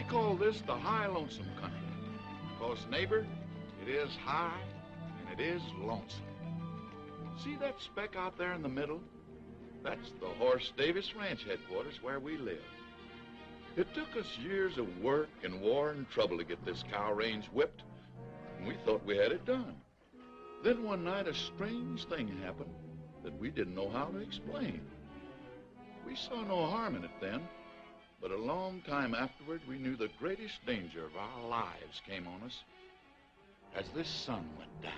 call this the high lonesome country. Because, neighbor, it is high and it is lonesome. See that speck out there in the middle? That's the Horace Davis Ranch headquarters where we live. It took us years of work and war and trouble to get this cow range whipped, and we thought we had it done. Then one night a strange thing happened that we didn't know how to explain. We saw no harm in it then, but a long time afterward we knew the greatest danger of our lives came on us as this sun went down.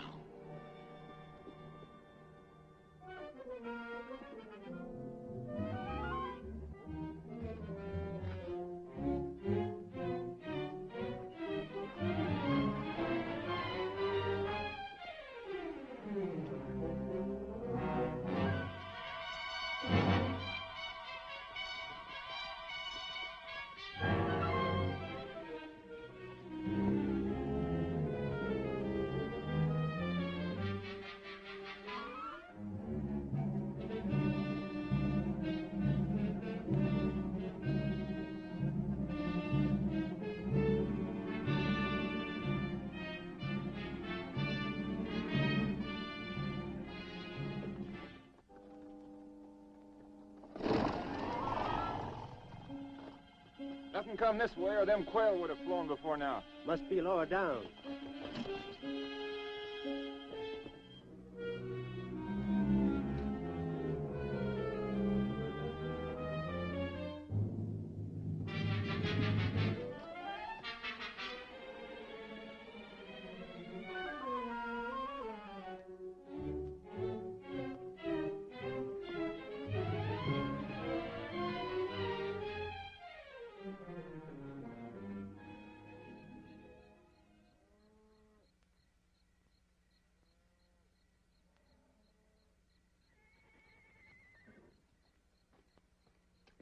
Nothing come this way or them quail would have flown before now. Must be lower down.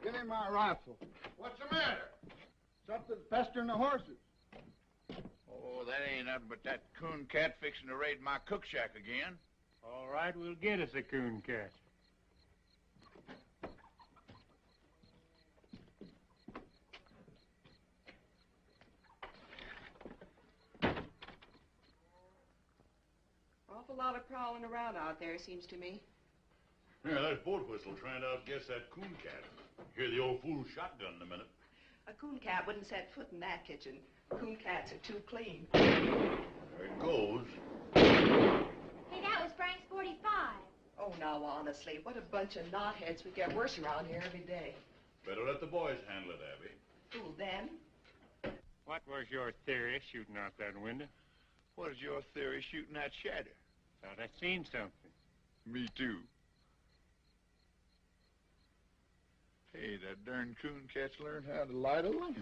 Give me my rifle. What's the matter? Something's pestering the horses. Oh, that ain't nothing but that coon cat fixing to raid my cook shack again. All right, we'll get us a coon cat. Awful lot of prowling around out there, seems to me. Yeah, that's boat whistle trying to outguess that coon cat. Hear the old fool's shotgun in a minute. A coon cat wouldn't set foot in that kitchen. Coon cats are too clean. There it goes. Hey, that was Frank's 45. Oh, now, honestly, what a bunch of knotheads. We get worse around here every day. Better let the boys handle it, Abby. Who, them? What was your theory shooting out that window? What is your theory shooting that shadow? Thought I seen something. Me too. Hey, that darn coon cat's learned how to light a lamp.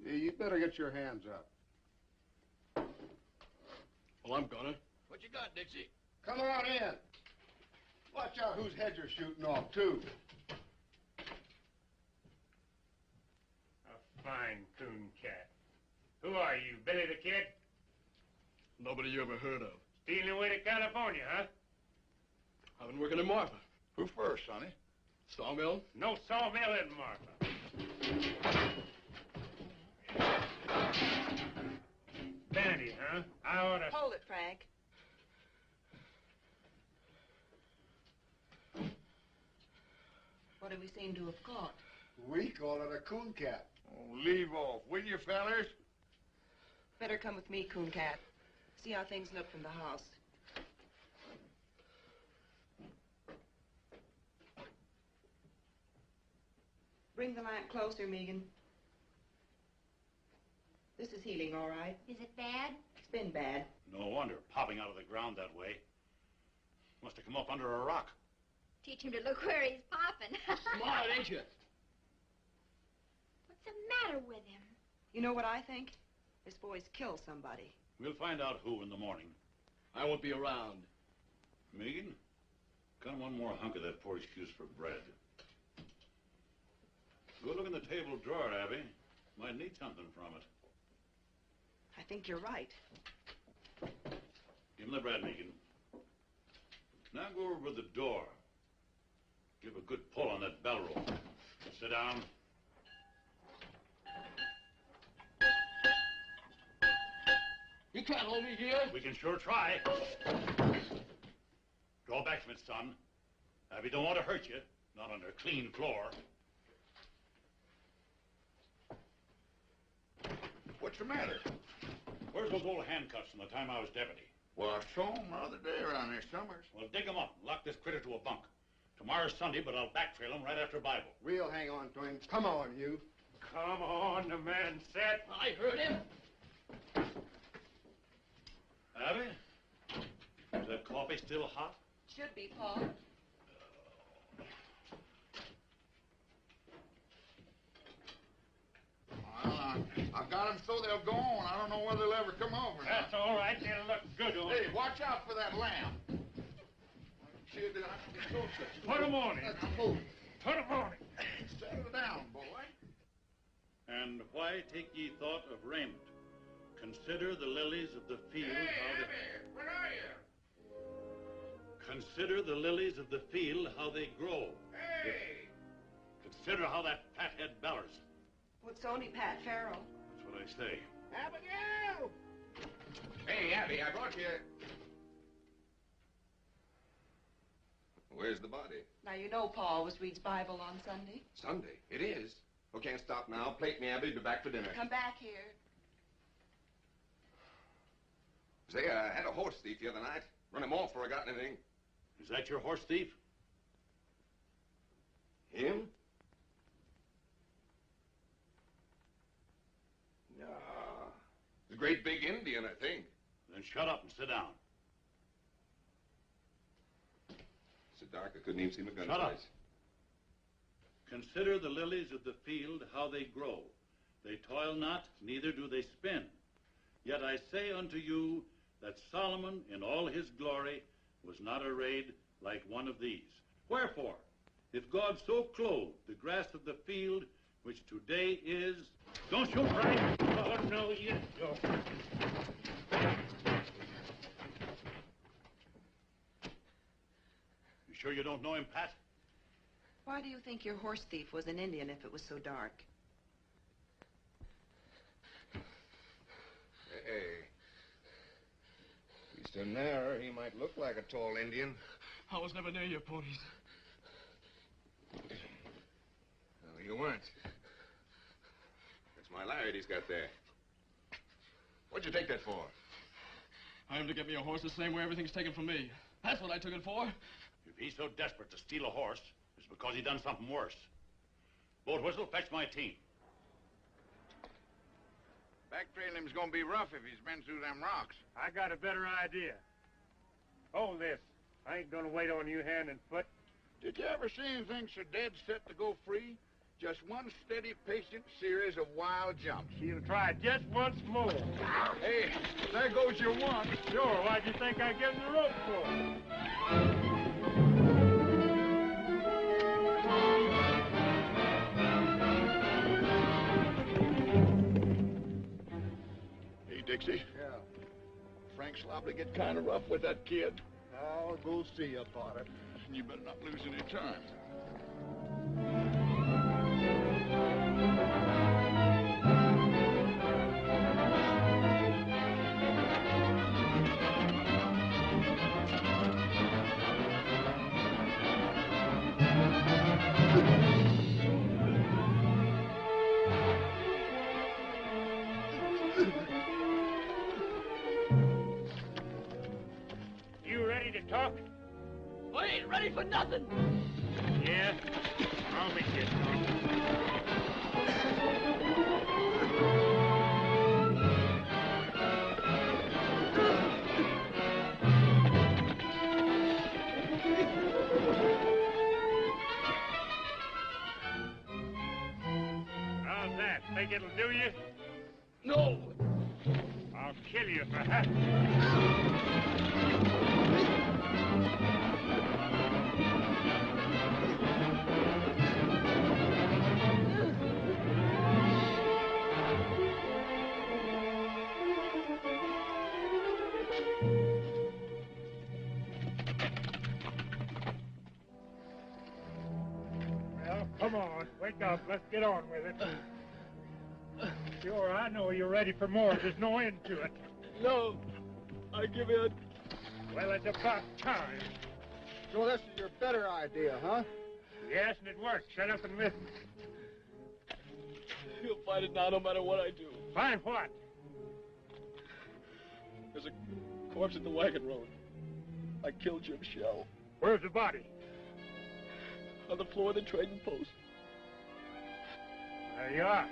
Yeah, you better get your hands up. Well, I'm gonna. What you got, Dixie? Come on in. Watch out whose head you're shooting off, too. A fine coon cat. Who are you, Billy the Kid? Nobody you ever heard of. Stealing away to California, huh? I've been working in Marfa. Who first, sonny? Sawmill? No sawmill in Marfa. Vanity, huh? I oughta... Hold it, Frank. What do we seem to have caught? We call it a coon cat. Oh, leave off, will you, fellers? Better come with me, coon cat. See how things look from the house. Bring the lamp closer, Megan. This is healing, all right. Is it bad? It's been bad. No wonder, popping out of the ground that way. Must have come up under a rock. Teach him to look where he's popping. Smart, ain't you? What's the matter with him? You know what I think? This boy's killed somebody. We'll find out who in the morning. I won't be around. Megan, got one more hunk of that poor excuse for bread. Go look in the table drawer, Abby. Might need something from it. I think you're right. Give him the bread, Megan. Now go over to the door. Give a good pull on that bell rope. Sit down. You can't hold me here. We can sure try. Draw back from it, son. Abby don't want to hurt you. Not on a clean floor. What's the matter? Where's those old handcuffs from the time I was deputy? Well, I saw him the other day around here somewhere. Well, dig them up and lock this critter to a bunk. Tomorrow's Sunday, but I'll backtrail him right after Bible. We'll hang on to him. Come on, you. Come on, the man said. I heard him. Abby? Is that coffee still hot? Should be, Paul. Well, I've got them so they'll go on. I don't know whether they'll ever come over. That's all right. It'll look good on Hey, watch out for that lamb. Kid, I told you. Put 'em on it. Let's move. Put 'em on it. Settle down, boy. And why take ye thought of raiment? Consider the lilies of the field. Where are you? Consider the lilies of the field, how they grow. Hey! Consider how that fathead bellers. Well, it's only Pat Farrell. That's what I say. Abigail! Hey, Abby, I brought you. Where's the body? Now, you know Paul always reads Bible on Sunday. Sunday. It is. Oh, can't stop now. Plate me, Abby. Be back for dinner. Come back here. Say, I had a horse thief the other night. Run him off before I got anything. Is that your horse thief? Him? No. He's a great big Indian, I think. Then shut up and sit down. It's so dark I couldn't even see my gun Shut up. sights. Consider the lilies of the field, how they grow. They toil not, neither do they spin. Yet I say unto you that Solomon in all his glory was not arrayed like one of these. Wherefore, if God so clothed the grass of the field, which today is... Don't you cry! Oh, no, you don't. You sure you don't know him, Pat? Why do you think your horse thief was an Indian if it was so dark? Hey. He's so narrow, he might look like a tall Indian. I was never near your ponies. No, you weren't. That's my lariat he's got there. What'd you take that for? I am to get me a horse the same way everything's taken from me. That's what I took it for. If he's so desperate to steal a horse, it's because he done something worse. Boat whistle, fetch my team. Backtrailing him's gonna be rough if he's been through them rocks. I got a better idea. Hold this. I ain't gonna wait on you hand and foot. Did you ever see anything so dead set to go free? Just one steady, patient series of wild jumps. He'll try just once more. Hey, there goes your one. Sure, why'd you think I gave him the rope for? Hey, Dixie. Yeah. Frank's liable to get kind of rough with that kid. I'll go see about it. You better not lose any time. You ready to talk? I ain't ready for nothing. Yeah? I'll meet you. How's that? Think it'll do you? No. I'll kill you for that. Come on, wake up. Let's get on with it. Sure, I know you're ready for more. There's no end to it. No, I give in. Well, it's about time. So this is your better idea, huh? Yes, and it worked. Shut up and listen. He'll find it now no matter what I do. Find what? There's a corpse at the wagon road. I killed Jim Shell. Where's the body? On the floor of the trading post. There you are.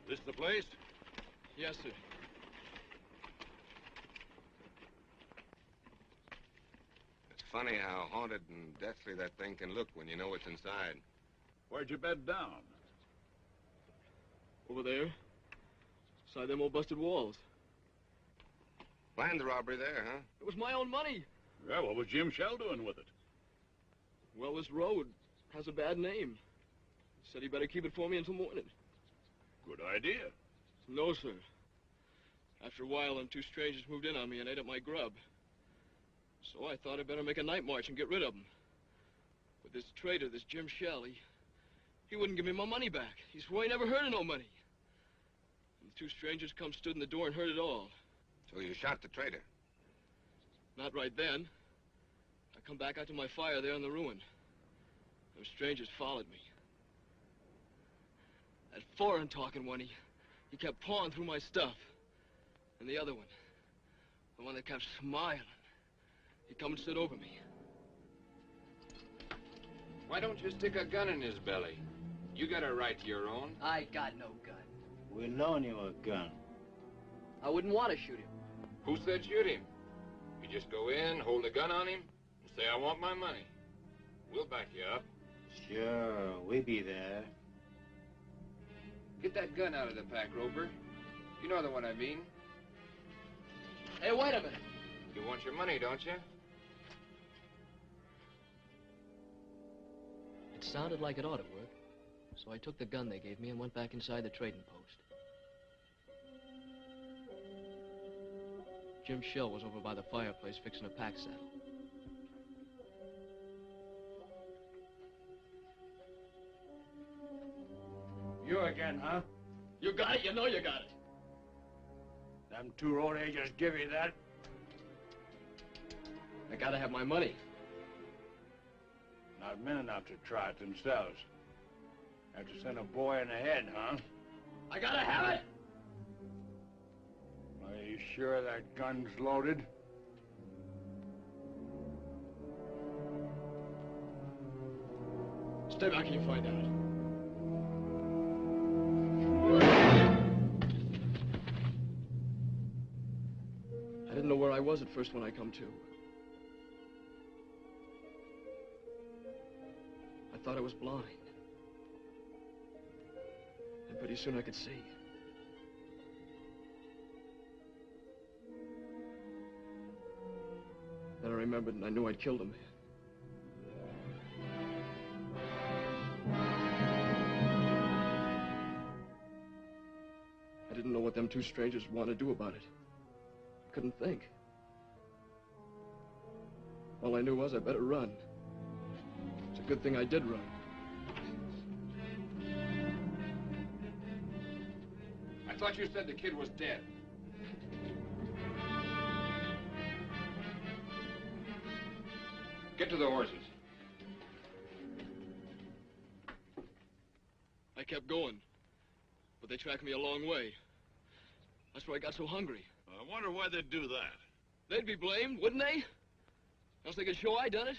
This the place? Yes, sir. It's funny how haunted and deathly that thing can look when you know what's inside. Where'd you bed down? Over there. Beside them old busted walls. Planned the robbery there, huh? It was my own money. Yeah, what was Jim Shell doing with it? Well, this road has a bad name. He said he better keep it for me until morning. Good idea. No, sir. After a while, them two strangers moved in on me and ate up my grub. So I thought I'd better make a night march and get rid of them. But this traitor, this Jim Shell, he wouldn't give me my money back. He swore he never heard of no money. And the two strangers come stood in the door and heard it all. So you shot the traitor? Not right then. I come back out to my fire there in the ruin. Those strangers followed me. That foreign-talking one, he kept pawing through my stuff. And the other one, the one that kept smiling, he come and stood over me. Why don't you stick a gun in his belly? You got a right to your own. I got no gun. We loan you a gun. I wouldn't want to shoot him. Who said shoot him? You just go in, hold a gun on him, and say, I want my money. We'll back you up. Sure, we be there. Get that gun out of the pack, Rover. You know the one I mean. Hey, wait a minute. You want your money, don't you? It sounded like it ought to work. So I took the gun they gave me and went back inside the trading post. Jim Shell was over by the fireplace fixing a pack saddle. You again, huh? You got it, you know you got it. Them two road agents give you that? I gotta have my money. Not men enough to try it themselves. Have to send a boy in the head, huh? I gotta have it! Are you sure that gun's loaded? Stay back and you find out. I didn't know where I was at first when I come to. I thought I was blind. And pretty soon I could see. Then I remembered and I knew I'd killed him. I didn't know what them two strangers wanted to do about it. I couldn't think. All I knew was I better run. It's a good thing I did run. I thought you said the kid was dead. Get to the horses. I kept going, but they tracked me a long way. That's where I got so hungry. I wonder why they'd do that. They'd be blamed, wouldn't they? Else they could show I done it.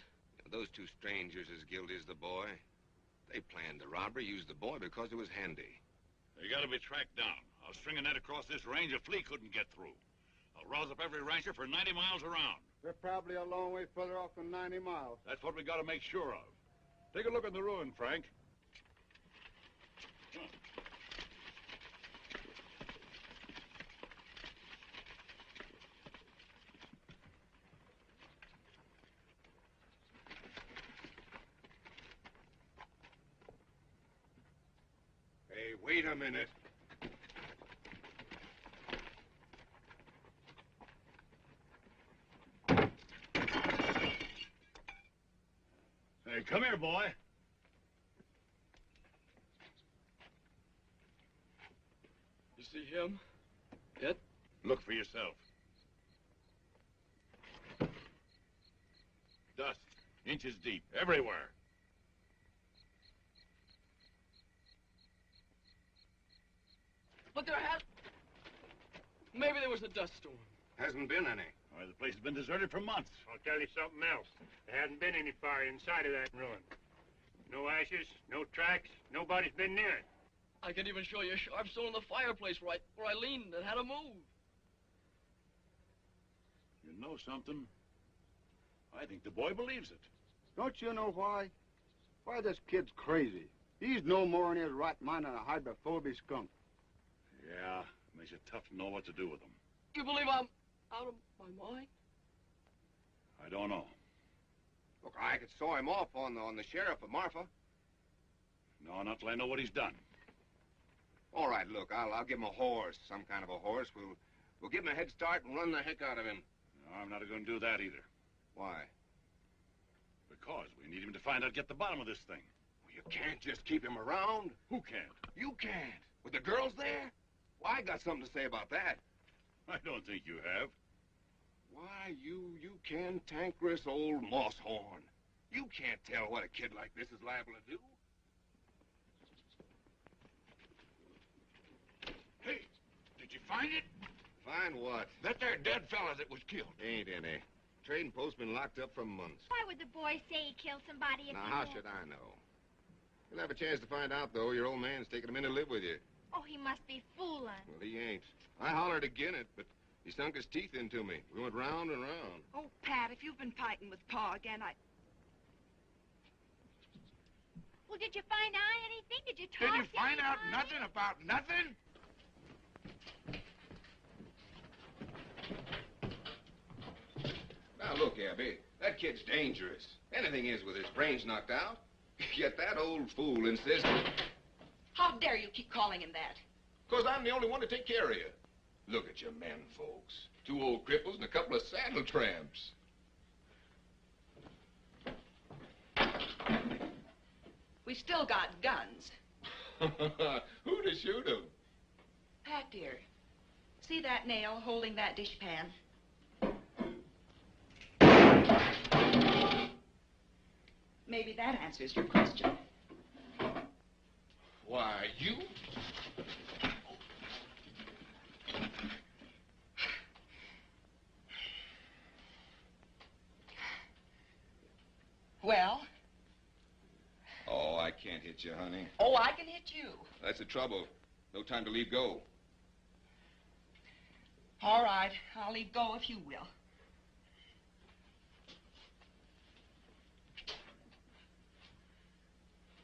Those two strangers as guilty as the boy. They planned the robbery, used the boy because it was handy. They gotta be tracked down. I'll string a net across this range a flea couldn't get through. I'll rouse up every rancher for 90 miles around. They're probably a long way further off than 90 miles. That's what we gotta make sure of. Take a look at the ruin, Frank. Wait a minute. Hey, come here, boy. You see him? Yet? Look for yourself. Dust, inches deep, everywhere. But there has... Maybe there was a dust storm. Hasn't been any. Why, the place has been deserted for months. I'll tell you something else. There hasn't been any fire inside of that ruin. No ashes, no tracks, nobody's been near it. I can even show you a sharp stone in the fireplace where I leaned and had to move. You know something? I think the boy believes it. Don't you know why? Why, this kid's crazy. He's no more in his right mind than a hydrophobic skunk. Yeah, makes it tough to know what to do with him. You believe I'm out of my mind? I don't know. Look, I could saw him off on the sheriff of Marfa. No, not till I know what he's done. All right, look, I'll give him a horse, some kind of a horse. We'll give him a head start and run the heck out of him. No, I'm not going to do that either. Why? Because we need him to find out, get the bottom of this thing. Well, you can't just keep him around. Who can't? You can't. With the girls there? Well, I got something to say about that. I don't think you have. Why, you cantankerous old moss horn. You can't tell what a kid like this is liable to do. Hey, did you find it? Find what? That there dead fella that was killed. Ain't any. Trading post's been locked up for months. Why would the boy say he killed somebody if Now, he how knew? should I know? You'll have a chance to find out, though. Your old man's taking him in to live with you. Oh, he must be fooling. Well, he ain't. I hollered again it, but he sunk his teeth into me. We went round and round. Oh, Pat, if you've been fighting with Pa again, Well, did you find out anything? Did you Did talk you to find out anybody? nothing about nothing? Now, look, Abby, that kid's dangerous. Anything is with his brains knocked out. Yet that old fool insists... how dare you keep calling him that? Because I'm the only one to take care of you. Look at you men folks. 2 old cripples and a couple of saddle tramps. We still got guns. Who to shoot 'em? Pat, dear, see that nail holding that dishpan? Maybe that answers your question. Why, you... Well? Oh, I can't hit you, honey. Oh, I can hit you. That's the trouble. No time to leave go. All right, I'll leave go if you will.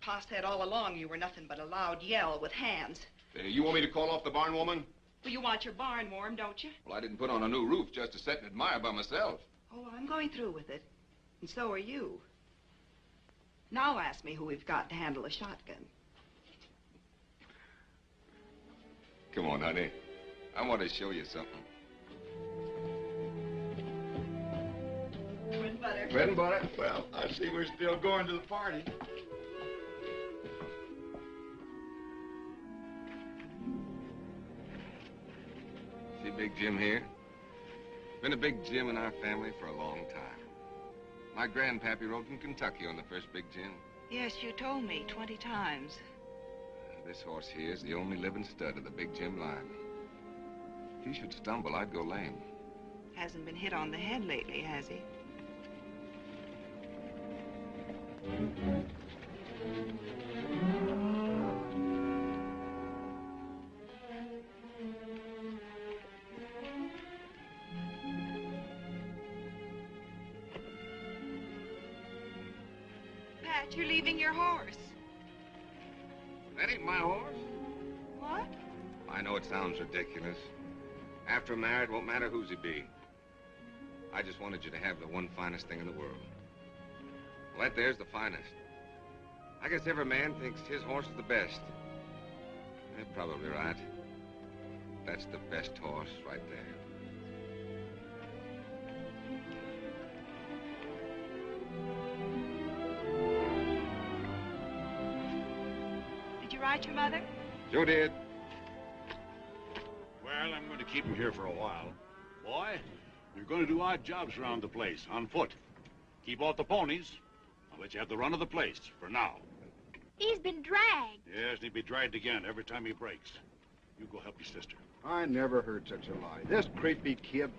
Pa said all along you were nothing but a loud yell with hands. You want me to call off the barn woman? Well, you want your barn warm, don't you? Well, I didn't put on a new roof just to sit and admire by myself. Oh, I'm going through with it. And so are you. Now ask me who we've got to handle a shotgun. Come on, honey. I want to show you something. Bread and butter. Bread and butter? Well, I see we're still going to the party. See Big Jim here? Been a Big Jim in our family for a long time. My grandpappy rode from Kentucky on the first Big Jim. Yes, you told me 20 times. This horse here is the only living stud of the Big Jim line. If he should stumble, I'd go lame. Hasn't been hit on the head lately, has he? Pat, you're leaving your horse. That ain't my horse. What? I know it sounds ridiculous. After I'm married, won't matter whose he be. I just wanted you to have the one finest thing in the world. Well, that there's the finest. I guess every man thinks his horse is the best. You're probably right. That's the best horse right there. Did you write your mother? Sure did. Well, I'm going to keep him here for a while. Boy, you're going to do odd jobs around the place, on foot. Keep off the ponies. I'll let you have the run of the place, for now. He's been dragged. Yes, and he'll be dragged again every time he breaks. You go help your sister. I never heard such a lie. This creepy kid.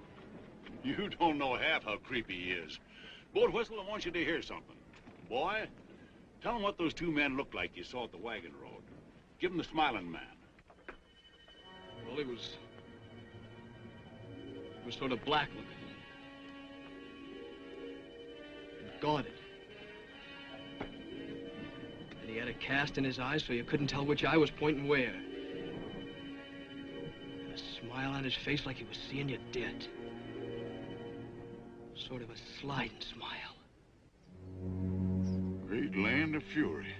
You don't know half how creepy he is. Boat Whistle, I want you to hear something. Boy, tell him what those two men looked like you saw at the wagon road. Give him the smiling man. Well, he was sort of black looking. And guarded. And he had a cast in his eyes so you couldn't tell which eye was pointing where. And a smile on his face like he was seeing you dead. Sort of a sliding smile. Great land of fury.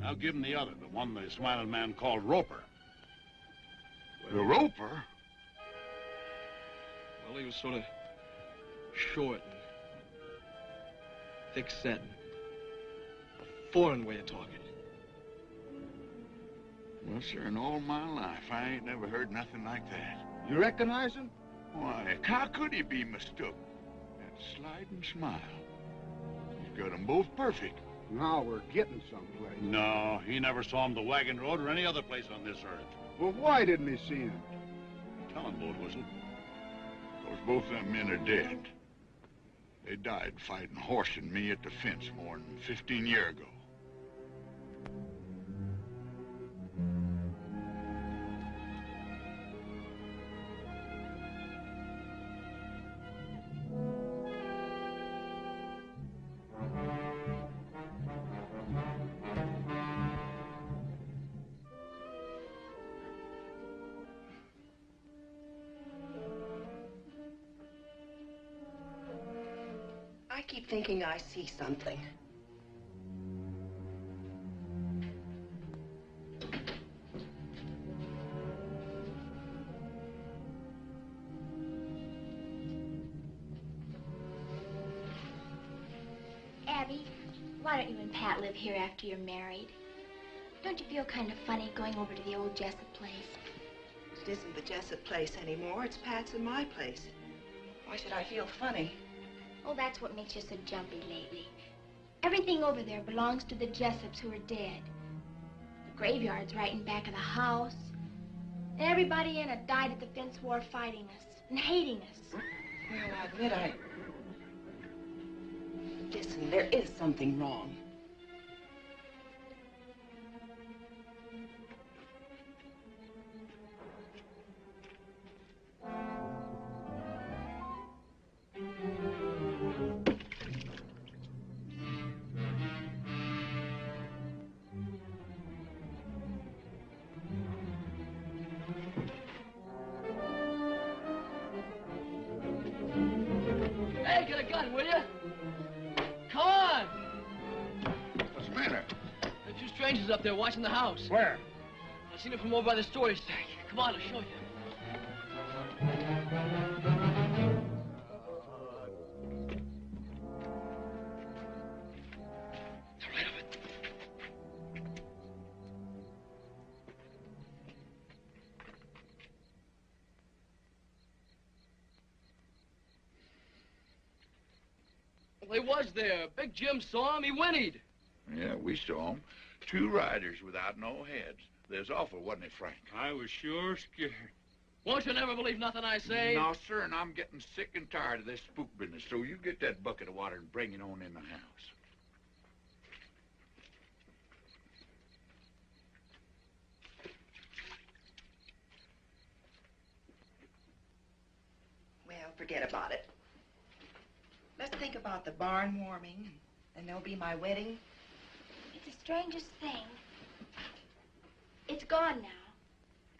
Now give him the other, the one the smiling man called Roper. The Roper? Well, he was sort of short and thick-set. A foreign way of talking. Well, sir, in all my life, I ain't never heard nothing like that. You recognize him? Why, how could he be mistook? That sliding smile. He's got them both perfect. Now we're getting someplace. No, he never saw him the wagon road or any other place on this earth. Well, why didn't he see him? Tell him, Boat Whistle. Because both them men are dead. They died fighting horse and me at the fence more than 15 years ago. I keep thinking I see something. Abby, why don't you and Pat live here after you're married? Don't you feel kind of funny going over to the old Jessup place? It isn't the Jessup place anymore. It's Pat's and my place. Why should I feel funny? Oh, that's what makes you so jumpy lately. Everything over there belongs to the Jessups who are dead. The graveyard's right in back of the house. And everybody in it died at the fence war fighting us and hating us. Well, I admit Listen, there is something wrong. Hey, get a gun, will you? Come on! What's the matter? There are two strangers up there watching the house. Where? I seen them from over by the storage tank. Come on, I'll show you. They're right over there. Well, he was there. Big Jim saw him. He whinnied. Yeah, we saw him. Two riders without no heads. There's awful, wasn't it, Frank? I was sure scared. Won't you never believe nothing I say? No, sir, and I'm getting sick and tired of this spook business, so you get that bucket of water and bring it on in the house. Well, forget about it. Let's think about the barn warming, and there'll be my wedding. It's the strangest thing. It's gone now.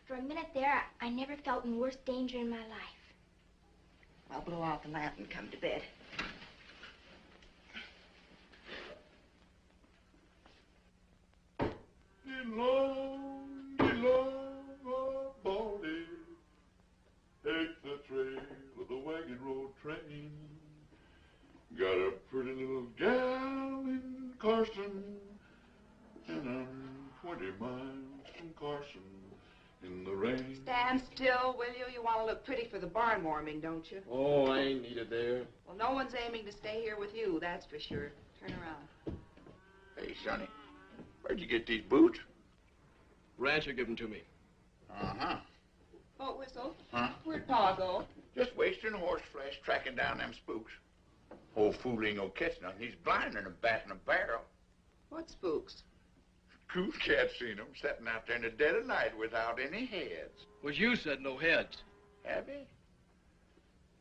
For a minute there, I never felt in worse danger in my life. I'll blow out the lamp and come to bed. Long, long stand still, will you? You want to look pretty for the barn warming, don't you? Oh, I ain't needed there. Well, no one's aiming to stay here with you, that's for sure. Turn around. Hey, Sonny, where'd you get these boots? Rancher give them to me. Uh-huh. Boat whistle? Huh? Where'd Pa go? Just wasting horse flesh tracking down them spooks. Old fool ain't gonna catch nothing. He's blinding a bat in a barrel. What spooks? Coos cat seen 'em sitting out there in the dead of night without any heads. Was you said no heads. Have he?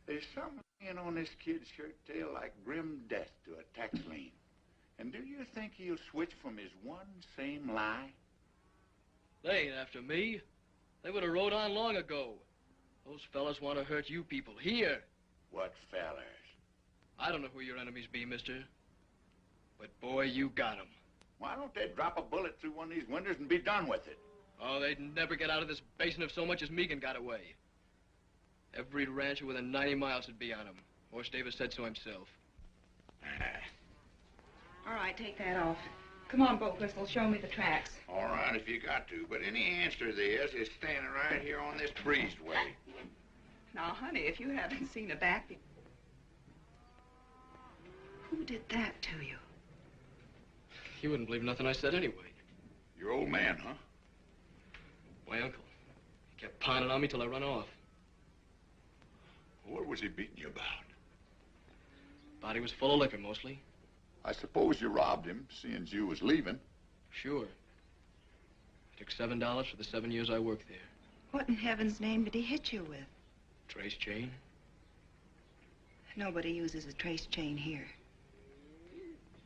There's something laying on this kid's shirt tail like grim death to a tax lien. And do you think he'll switch from his one same lie? They ain't after me. They would have rode on long ago. Those fellas want to hurt you people here. What fellas? I don't know who your enemies be, mister. But boy, you got 'em. Why don't they drop a bullet through one of these windows and be done with it? Oh, they'd never get out of this basin if so much as Megan got away. Every rancher within 90 miles would be on him. Horse Davis said so himself. All right, take that off. Come on, Boat Whistle, show me the tracks. All right, if you got to, but any answer there is standing right here on this breezeway. Now, honey, if you haven't seen a back... Who did that to you? You wouldn't believe nothing I said anyway. Your old man, huh? My uncle. He kept pining on me till I run off. What was he beating you about? Body was full of liquor, mostly. I suppose you robbed him, seeing as you was leaving. Sure. I took $7 for the 7 years I worked there. What in heaven's name did he hit you with? Trace chain. Nobody uses a trace chain here.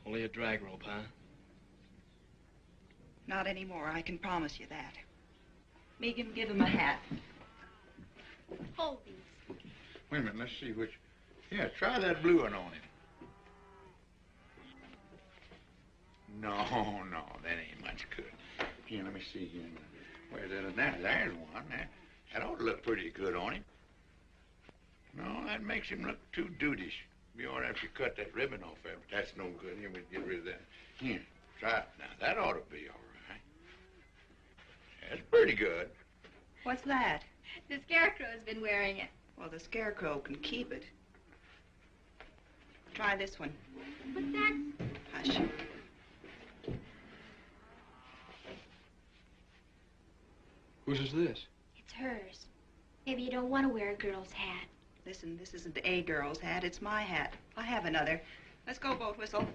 Only a drag rope, huh? Not anymore, I can promise you that. Megan, give him a hat. Hold these. Wait a minute, let's see which... Yeah, try that blue one on him. No, that ain't much good. Here, let me see here. Where's that? There's one. That ought to look pretty good on him. No, that makes him look too dudeish. You ought to have to cut that ribbon off there, but that's no good. Here, we get rid of that. Here, try it now. That ought to be all right. That's pretty good. What's that? The Scarecrow's been wearing it. Well, the Scarecrow can keep it. Try this one. What's that? Hush. Whose is this? It's hers. Maybe you don't want to wear a girl's hat. Listen, this isn't a girl's hat. It's my hat. I have another. Let's go, Boat Whistle.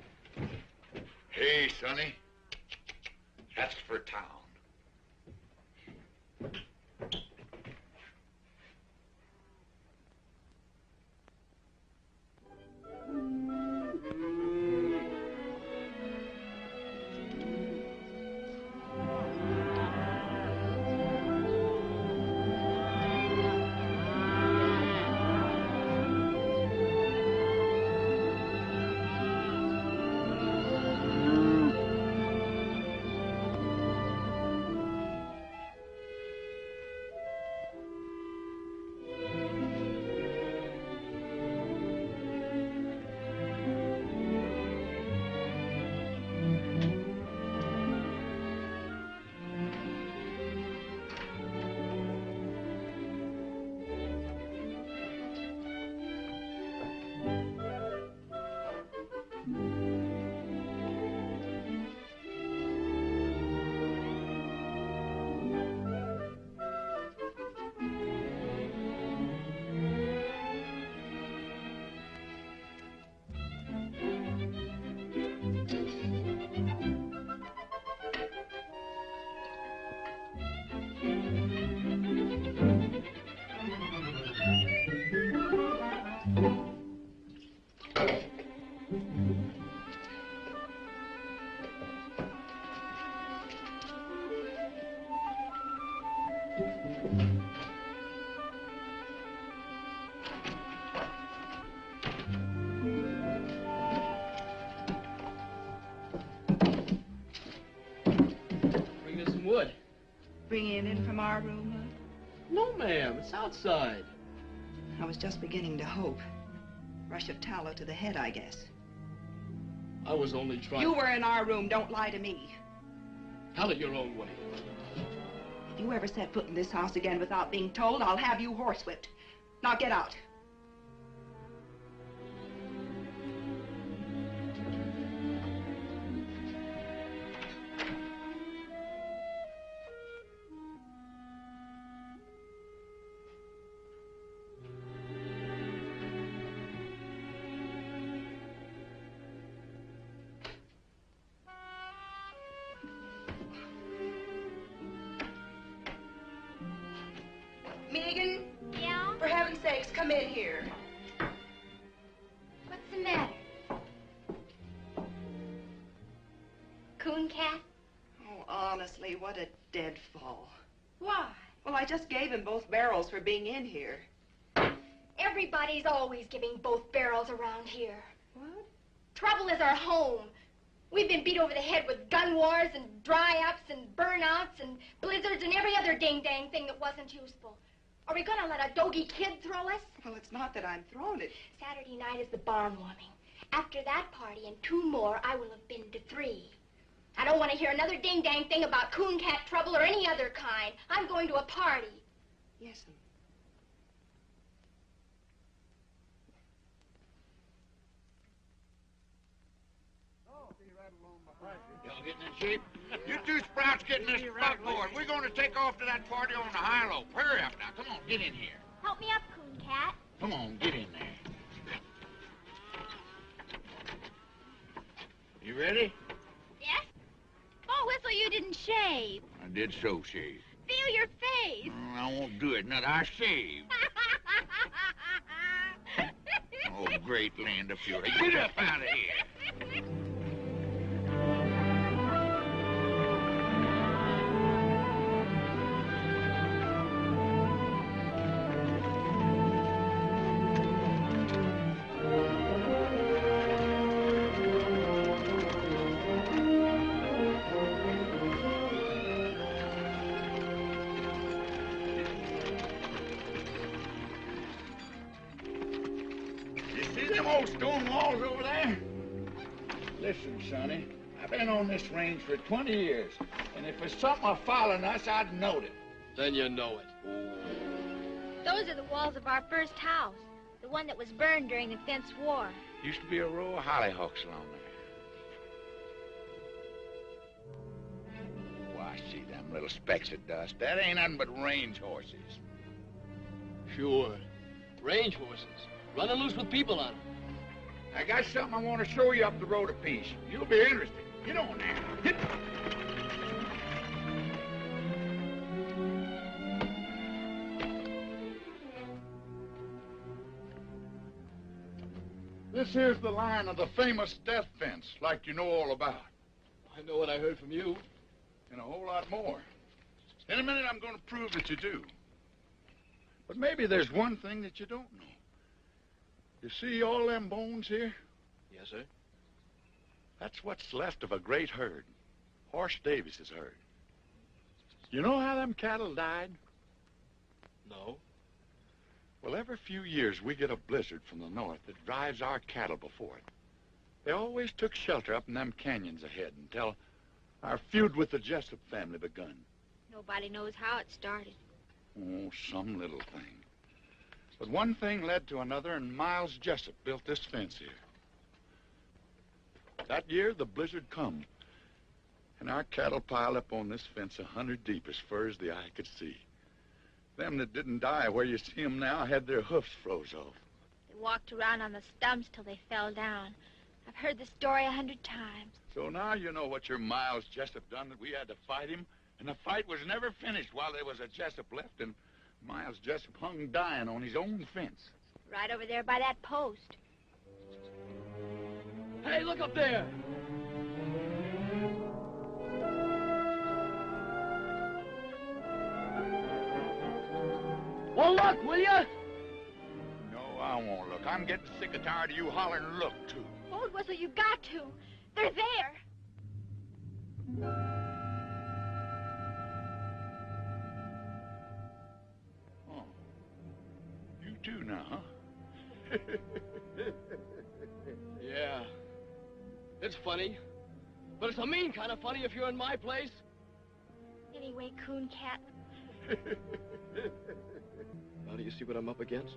Hey, Sonny. That's for town. Bringing it in from our room, huh? No, ma'am. It's outside. I was just beginning to hope. Rush of tallow to the head, I guess. I was only trying... You were in our room. Don't lie to me. Tell it your own way. If you ever set foot in this house again without being told, I'll have you horsewhipped. Now get out. Megan? Yeah? For heaven's sakes, come in here. What's the matter? Coon cat? Oh, honestly, what a deadfall. Why? Well, I just gave him both barrels for being in here. Everybody's always giving both barrels around here. What? Trouble is our home. We've been beat over the head with gun wars and dry-ups and burnouts and blizzards and every other ding-dang thing that wasn't useful. Are we gonna let a doggy kid throw us? Well, it's not that I'm throwing it. Saturday night is the barn warming. After that party and 2 more, I will have been to 3. I don't want to hear another ding-dang thing about coon cat trouble or any other kind. I'm going to a party. Yes'm. Y'all getting in shape? You two sprouts getting this buckboard. We're going to take off to that party on the high-low. Hurry up now. Come on, get in here. Help me up, coon cat. Come on, get in there. You ready? Yes? Oh, Whistle, you didn't shave. I did so shave. Feel your face. I won't do it. Not I shave. Oh, great land of fury. Get up out of here. Stone walls over there? Listen, Sonny, I've been on this range for 20 years, and if there's something following us, I'd know it. Then you know it. Those are the walls of our first house. The one that was burned during the Fence War. Used to be a row of hollyhocks along there. Why, see them little specks of dust. That ain't nothing but range horses. Sure. Range horses. Running loose with people on them. I got something I want to show you up the road a piece. You'll be interested. Get on there. Get. This here's the line of the famous death fence, like you know all about. I know what I heard from you. And a whole lot more. In a minute, I'm going to prove that you do. But maybe there's one thing that you don't know. You see all them bones here? Yes, sir. That's what's left of a great herd. Horse Davis's herd. You know how them cattle died? No. Well, every few years we get a blizzard from the north that drives our cattle before it. They always took shelter up in them canyons ahead until our feud with the Jessup family begun. Nobody knows how it started. Oh, some little thing. But one thing led to another, and Miles Jessup built this fence here. That year, the blizzard come, and our cattle piled up on this fence 100 deep as far as the eye could see. Them that didn't die where you see them now had their hoofs froze off. They walked around on the stumps till they fell down. I've heard the story 100 times. So now you know what your Miles Jessup done, that we had to fight him, and the fight was never finished while there was a Jessup left, and Miles Jessup hung dying on his own fence. Right over there by that post. Hey, look up there! Well, look, will you? No, I won't look. I'm getting sick and tired of you hollering look, too. Old Whistle, you got to. They're there. Oh. You too now, huh? Yeah. It's funny. But it's a mean kind of funny if you're in my place. Anyway, Coon Cat, Now do you see what I'm up against?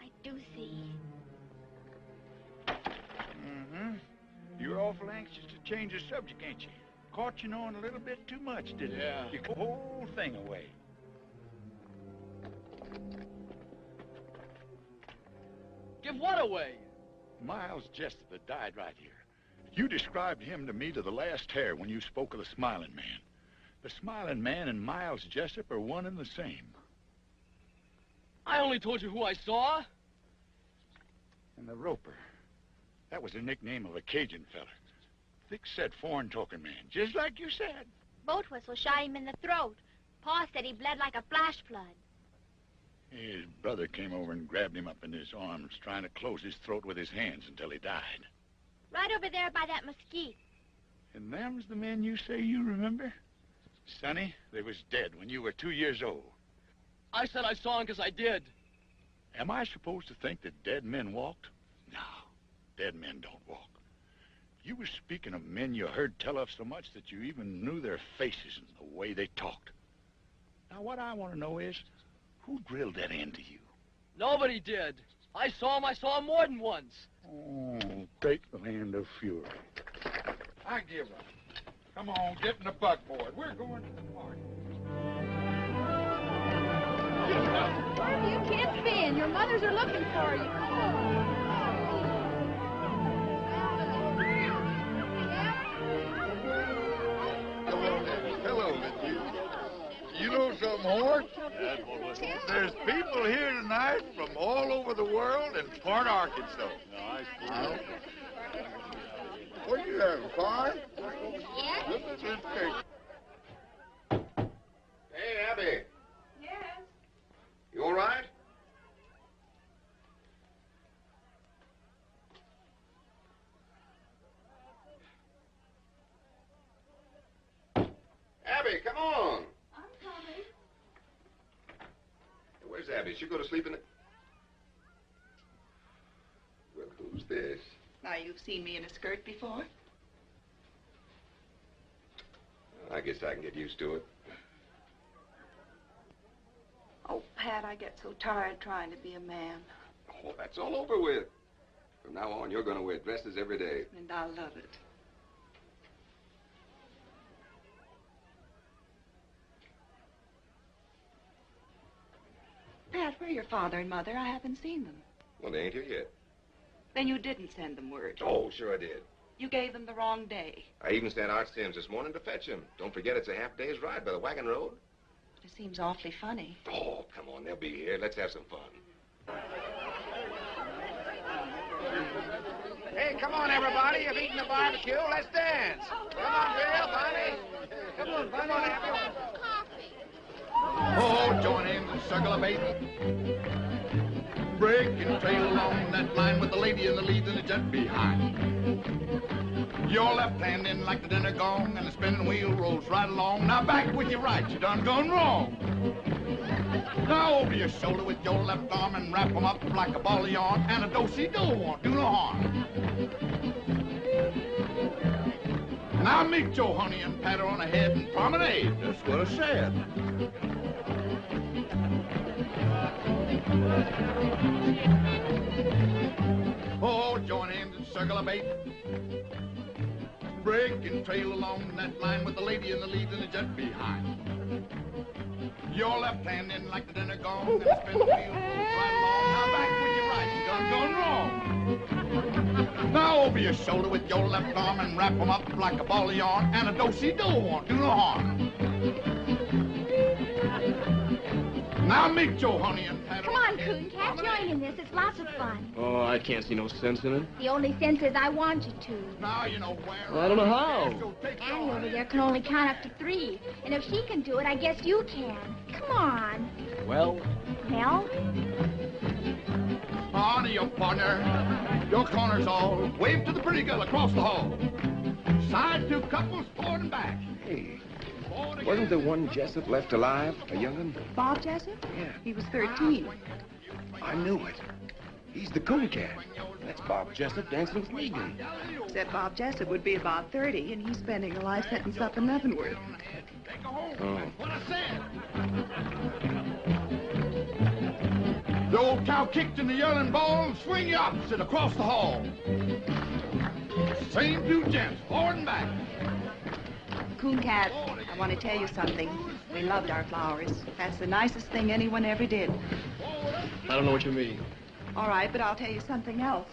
I do see. Mm-hmm. You're awful anxious to change the subject, ain't you? Caught you knowing a little bit too much, didn't Yeah. you? You put the whole thing away. Give what away? Miles Jessup that died right here. You described him to me to the last hair when you spoke of the Smiling Man. The Smiling Man and Miles Jessup are one and the same. I only told you who I saw. And the Roper. That was the nickname of a Cajun feller. Thick-set, foreign-talking man, just like you said. Boat Whistle shot him in the throat. Pa said he bled like a flash flood. His brother came over and grabbed him up in his arms, trying to close his throat with his hands until he died. Right over there by that mesquite. And them's the men you say you remember? Sonny, they was dead when you were 2 years old. I said I saw him because I did. Am I supposed to think that dead men walked? No, dead men don't walk. You were speaking of men you heard tell of so much that you even knew their faces and the way they talked. Now, what I want to know is, who drilled that into you? Nobody did. I saw him more than once. Oh, great land of fury. I give up. Come on, get in the buckboard. We're going to the party. Where have you kids been? Your mothers are looking for you. Come on. Hello, Mitzi. You know something, Horse? There's people here tonight from all over the world and part Arkansas. What are you having, fine? Yes? Look at this cake. Hey, Abby. Yes. You all right? Abby, come on. I'm coming. Where's Abby? She'll go to sleep in the... Well, who's this? Now, you've seen me in a skirt before? I guess I can get used to it. Oh, Pat, I get so tired trying to be a man. Oh, that's all over with. From now on, you're going to wear dresses every day. And I love it. Pat, where are your father and mother? I haven't seen them. Well, they ain't here yet. Then you didn't send them word. Oh, sure I did. You gave them the wrong day. I even sent Art Sims this morning to fetch him. Don't forget it's a half day's ride by the wagon road. It seems awfully funny. Oh, come on, they'll be here. Let's have some fun. Hey, come on, everybody. You've eaten the barbecue. Let's dance. Come on, Bill, Bonnie. Come on, Bonnie. Come on, Abby. Oh, join in the circle of eight. Break and trail along that line with the lady in the lead and the jet behind. Your left hand in like the dinner gong, and the spinning wheel rolls right along. Now back with your right, you done gone wrong. Now over your shoulder with your left arm and wrap 'em up like a ball of yarn, and a do-si-do won't do no harm. Now meet your honey and pat her on the head and promenade. That's what I said. Oh, join hands in circle of eight. Break and trail along that line with the lady in the lead and the jet behind. Your left hand in like the dinner gong, and spin the wheel right along. Now back with your right, you done gone wrong. Now over your shoulder with your left arm and wrap 'em up like a ball of yarn, and a do-si-do won't do no harm. Now meet your honey and pat her. Come on, Coon Cat, join in this. It's lots of fun. Oh, I can't see no sense in it. The only sense is I want you to. Now you know where. Well, I don't know how. Annie over there can only count up to 3. And if she can do it, I guess you can. Come on. Well? Well? On to your partner. Your corner's all. Wave to the pretty girl across the hall. Side 2 couples forward and back. Hey, wasn't the one Jessup left alive, a young'un? Bob Jessup? Yeah. He was 13. I knew it. He's the Coon Cat. That's Bob Jessup dancing with Megan. Except Bob Jessup would be about 30, and he's spending a life sentence up in Leavenworth. Take her home. Oh. That's what I said. The old cow kicked in the yelling ball and swing you opposite across the hall. Same two gents, forward and back. Cooncat, I want to tell you something. We loved our flowers. That's the nicest thing anyone ever did. I don't know what you mean. All right, but I'll tell you something else.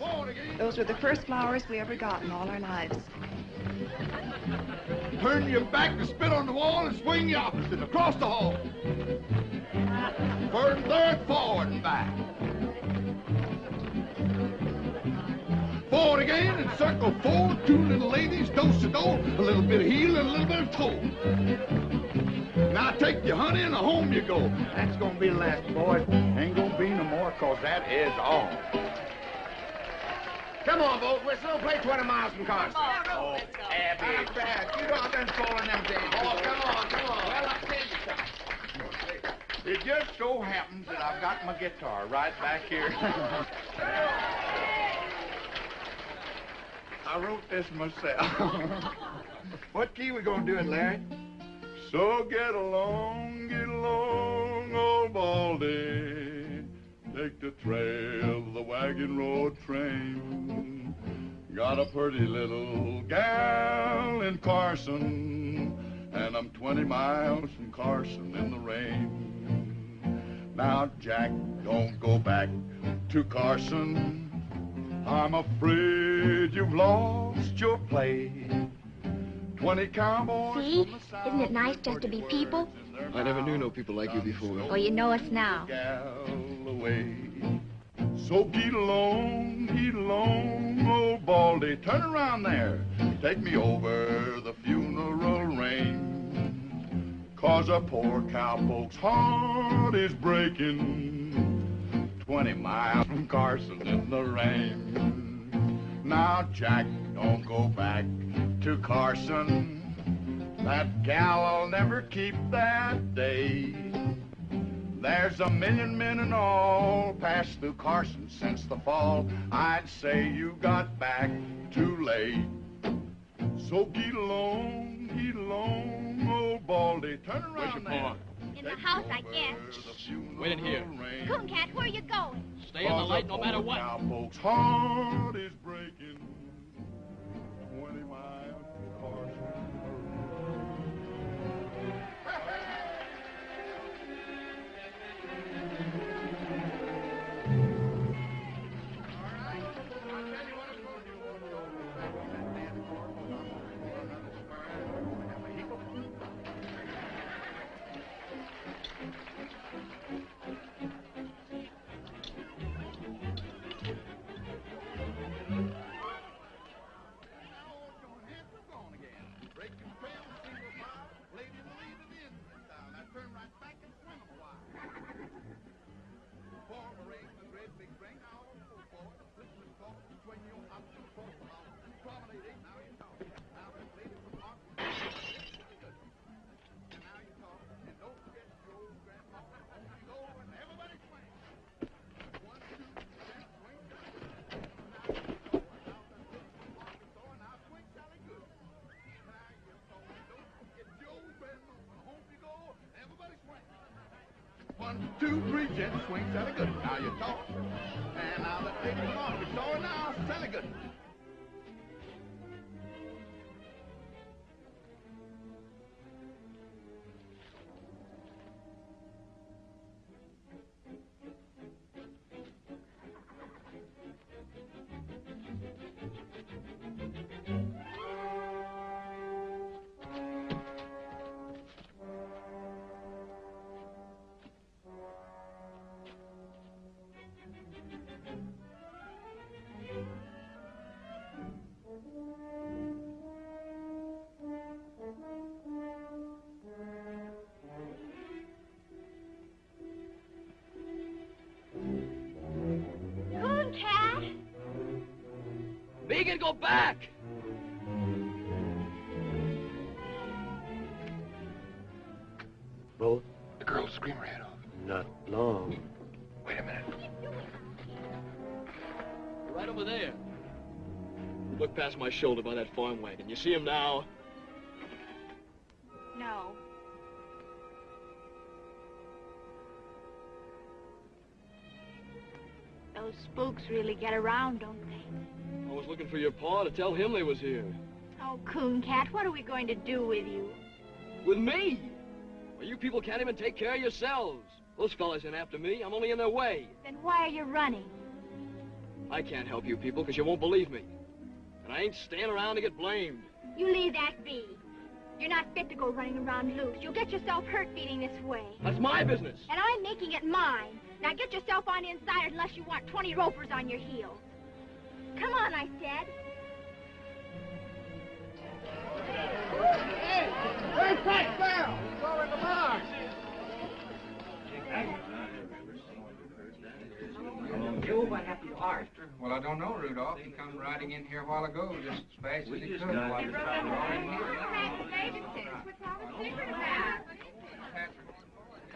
Those were the first flowers we ever got in all our lives. Turn your back to spit on the wall and swing the opposite across the hall. Third and third, forward and back. Forward again and circle four, two little ladies, do-si-do, a little bit of heel and a little bit of toe. Now take your honey and home you go. That's gonna be the last, boys. Ain't gonna be no more, 'cause that is all. Come on, Boat Whistle. Play 20 miles from Carson. Oh, Abby. Not bad. You know I've been calling them days. Oh, come on. Well, I'll tell you something. It just so happens that I've got my guitar right back here. I wrote this myself. What key we gonna do it, Larry? So get along, old Baldy. Take the trail of the wagon road train. Got a pretty little gal in Carson, and I'm 20 miles from Carson in the rain. Now, Jack, don't go back to Carson. I'm afraid you've lost your place. 20 cowboys. See? Isn't it nice just to be people? I never knew no people like you before. Oh, you know us now. Away. So get along, old Baldy. Turn around there. Take me over the funeral ring. 'Cause a poor cowpoke's heart is breaking. 20 miles from Carson in the rain. Now, Jack, don't go back to Carson. That gal'll never keep that day. There's a million men in all passed through Carson since the fall. I'd say you got back too late. So get along, old Baldy. Turn around there. In the house, I guess. Wait in here. Cooncat, where are you going? Stay in the light no matter what. Now, folks' heart is breaking. 20 miles from Carson. One, two, three, gents, swing, Sally good. Now you talk. And now let's take it on. It's all now, Sally good. Cooncat? Megan, go back! Both? The girl screamed her head off. Not long. Wait a minute. Right over there. Look past my shoulder by that farm wagon. You see him now? No. Those spooks really get around, don't they? I was looking for your pa to tell him they was here. Oh, Coon Cat, what are we going to do with you? With me? Well, you people can't even take care of yourselves. Those fellas ain't after me. I'm only in their way. Then why are you running? I can't help you people because you won't believe me. And I ain't staying around to get blamed. You leave that be. You're not fit to go running around loose. You'll get yourself hurt beating this way. That's my business. And I'm making it mine. Now get yourself on inside unless you want 20 ropers on your heels. Come on, I said. Hey, Frank Bell! He's over in the bar. Joe, what happened to Art? Well, I don't know, Rudolph. He come riding in here a while ago, just as fast as he could.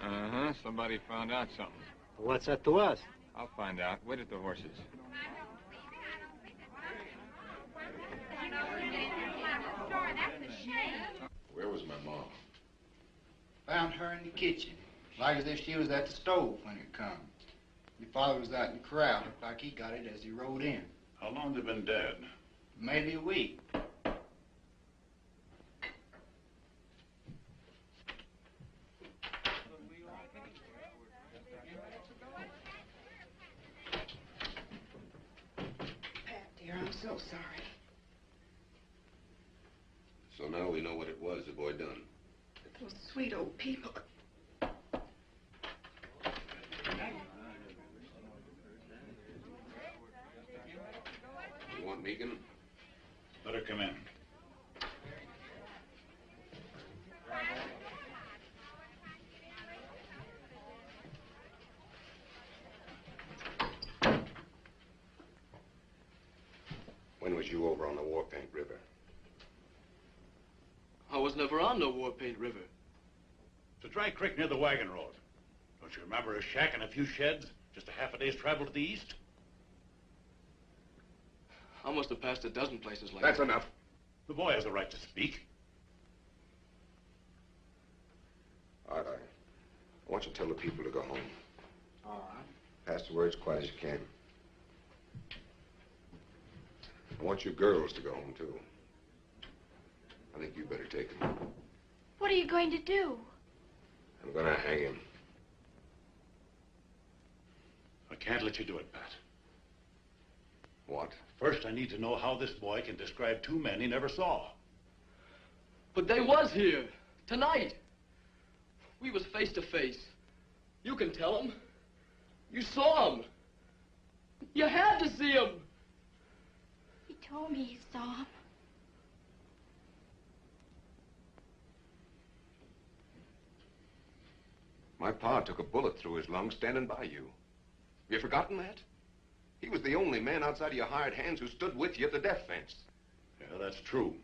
Uh-huh. Somebody found out something. What's that to us? I'll find out. Wait at the horses. Where was my mom? Found her in the kitchen. Like as if she was at the stove when it come. Your father was out in the corral. Looked like he got it as he rode in. How long they been dead? Maybe a week. Pat, dear, I'm so sorry. So now we know what it was the boy done. Those sweet old people. You want Megan? Let her come in. When was you over on the War Paint River? I was never on no War Paint River. It's a dry creek near the wagon road. Don't you remember a shack and a few sheds? Just a half a day's travel to the east? I must have passed a dozen places like That's that. enough. The boy has a right to speak. All right, I want you to tell the people to go home. All right. Pass the word as quiet as you can. I want you girls to go home, too. I think you better take him. What are you going to do? I'm gonna hang him. I can't let you do it, Pat. What? First, I need to know how this boy can describe two men he never saw. But they was here. Tonight. We was face to face. You can tell them. You saw him. You had to see him. He told me he saw him. My pa took a bullet through his lung standing by you. Have you forgotten that? He was the only man outside of your hired hands who stood with you at the death fence. Yeah, that's true.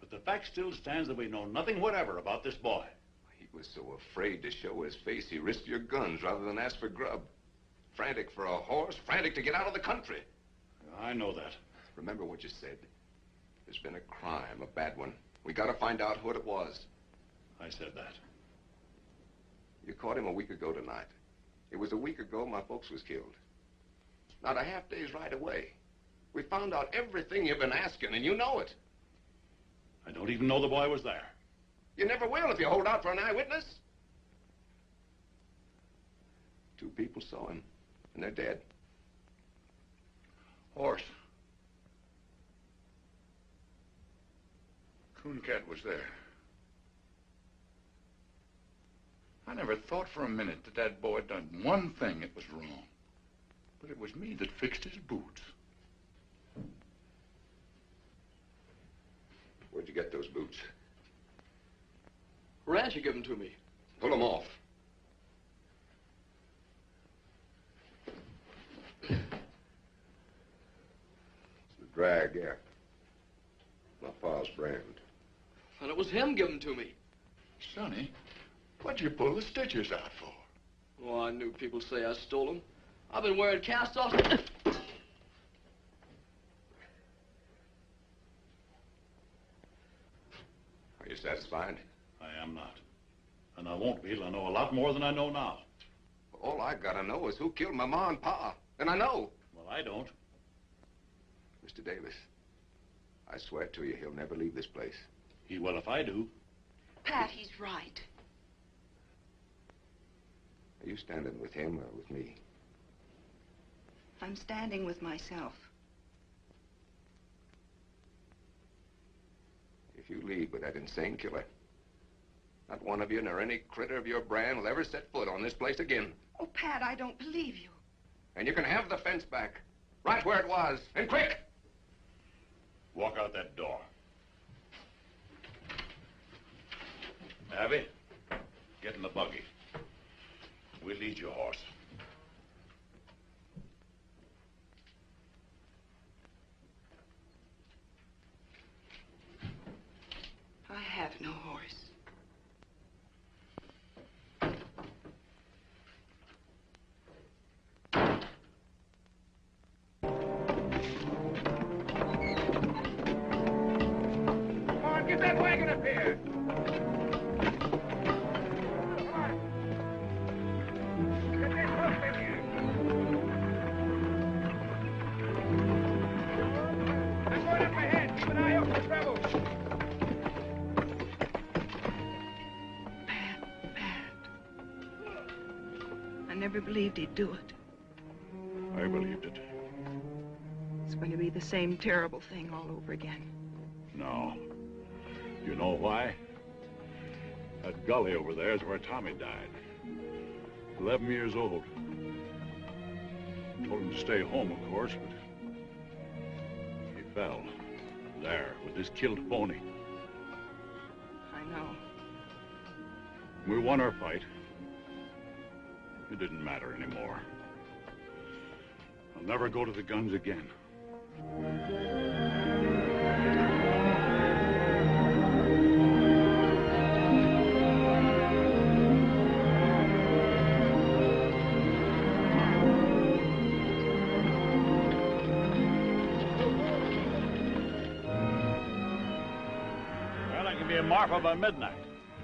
But the fact still stands that we know nothing whatever about this boy. He was so afraid to show his face, he risked your guns rather than ask for grub. Frantic for a horse, frantic to get out of the country. I know that. Remember what you said. There's been a crime, a bad one. We gotta find out what it was. I said that. You caught him a week ago tonight. It was a week ago my folks was killed. Not a half day's ride away. We found out everything you've been asking, and you know it. I don't even know the boy was there. You never will if you hold out for an eyewitness. Two people saw him, and they're dead. Horse. Coon Cat was there. I never thought for a minute that that boy had done one thing that was wrong. But it was me that fixed his boots. Where'd you get those boots? Rancher gave them to me. Pull them off. It's the drag, yeah. My pa's brand. And it was him giving them to me. Sonny, what'd you pull the stitches out for? Oh, I knew people'd say I stole them. I've been wearing cast-offs. Are you satisfied? I am not. And I won't be till I know a lot more than I know now. All I gotta know is who killed my ma and pa. And I know. Well, I don't. Mr. Davis, I swear to you, he'll never leave this place. He will if I do. Pat, he's right. Are you standing with him or with me? I'm standing with myself. If you leave with that insane killer, not one of you nor any critter of your brand will ever set foot on this place again. Oh, Pat, I don't believe you. And you can have the fence back, right where it was, and quick! Walk out that door. Abby, get in the buggy. We'll lead your horse. I have no horse. Come on, get that wagon up here. Get that hook in here. I'm going up ahead. Keep an eye out for trouble. I never believed he'd do it. I believed it. It's going to be the same terrible thing all over again. No. You know why? That gully over there is where Tommy died. 11 years old. Told him to stay home, of course, but he fell. There, with his killed pony. I know. We won our fight. It didn't matter anymore. I'll never go to the guns again. Well, I can be in Marfa by midnight.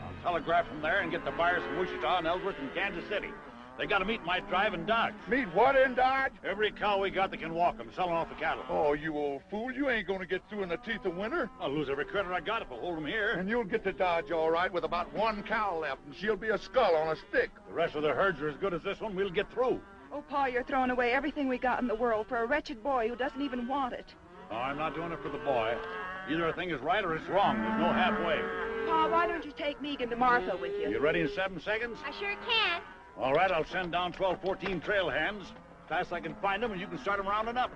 I'll telegraph from there and get the buyers from Wichita and Ellsworth and Kansas City. They got to meet my drive in Dodge. Meet what in Dodge? Every cow we got that can walk. I'm selling off the cattle. Oh, you old fool. You ain't gonna get through in the teeth of winter. I'll lose every critter I got if I hold them here. And you'll get to Dodge all right with about one cow left, and she'll be a skull on a stick. The rest of the herds are as good as this one. We'll get through. Oh, Pa, you're throwing away everything we got in the world for a wretched boy who doesn't even want it. No, I'm not doing it for the boy. Either a thing is right or it's wrong. There's no halfway. Pa, why don't you take Megan to Martha with you? You ready in 7 seconds? I sure can. All right, I'll send down 12, 14 trail hands. Fast I can find them, and you can start them rounding up.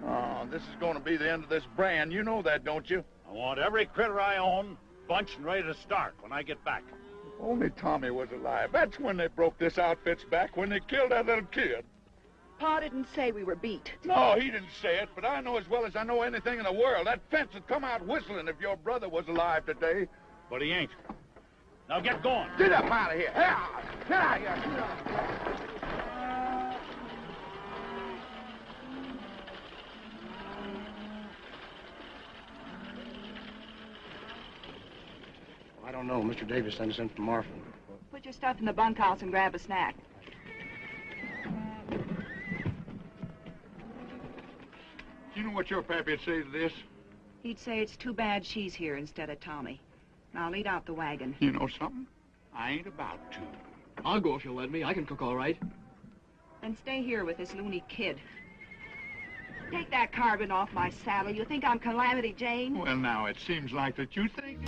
Oh, this is gonna be the end of this brand. You know that, don't you? I want every critter I own bunched and ready to start when I get back. If only Tommy was alive. That's when they broke this outfit's back, when they killed that little kid. Pa didn't say we were beat. No, he didn't say it, but I know as well as I know anything in the world. That fence would come out whistling if your brother was alive today. But he ain't. Now get going. Get up out of here. Get out of here. I don't know. Mr. Davis sent us in from Marfa. Put your stuff in the bunkhouse and grab a snack. You know what your pappy'd say to this? He'd say it's too bad she's here instead of Tommy. Now lead out the wagon. You know something? I ain't about to. I'll go if you'll let me. I can cook all right. And stay here with this loony kid. Take that carbon off my saddle. You think I'm Calamity Jane? Well, now, it seems like that you think...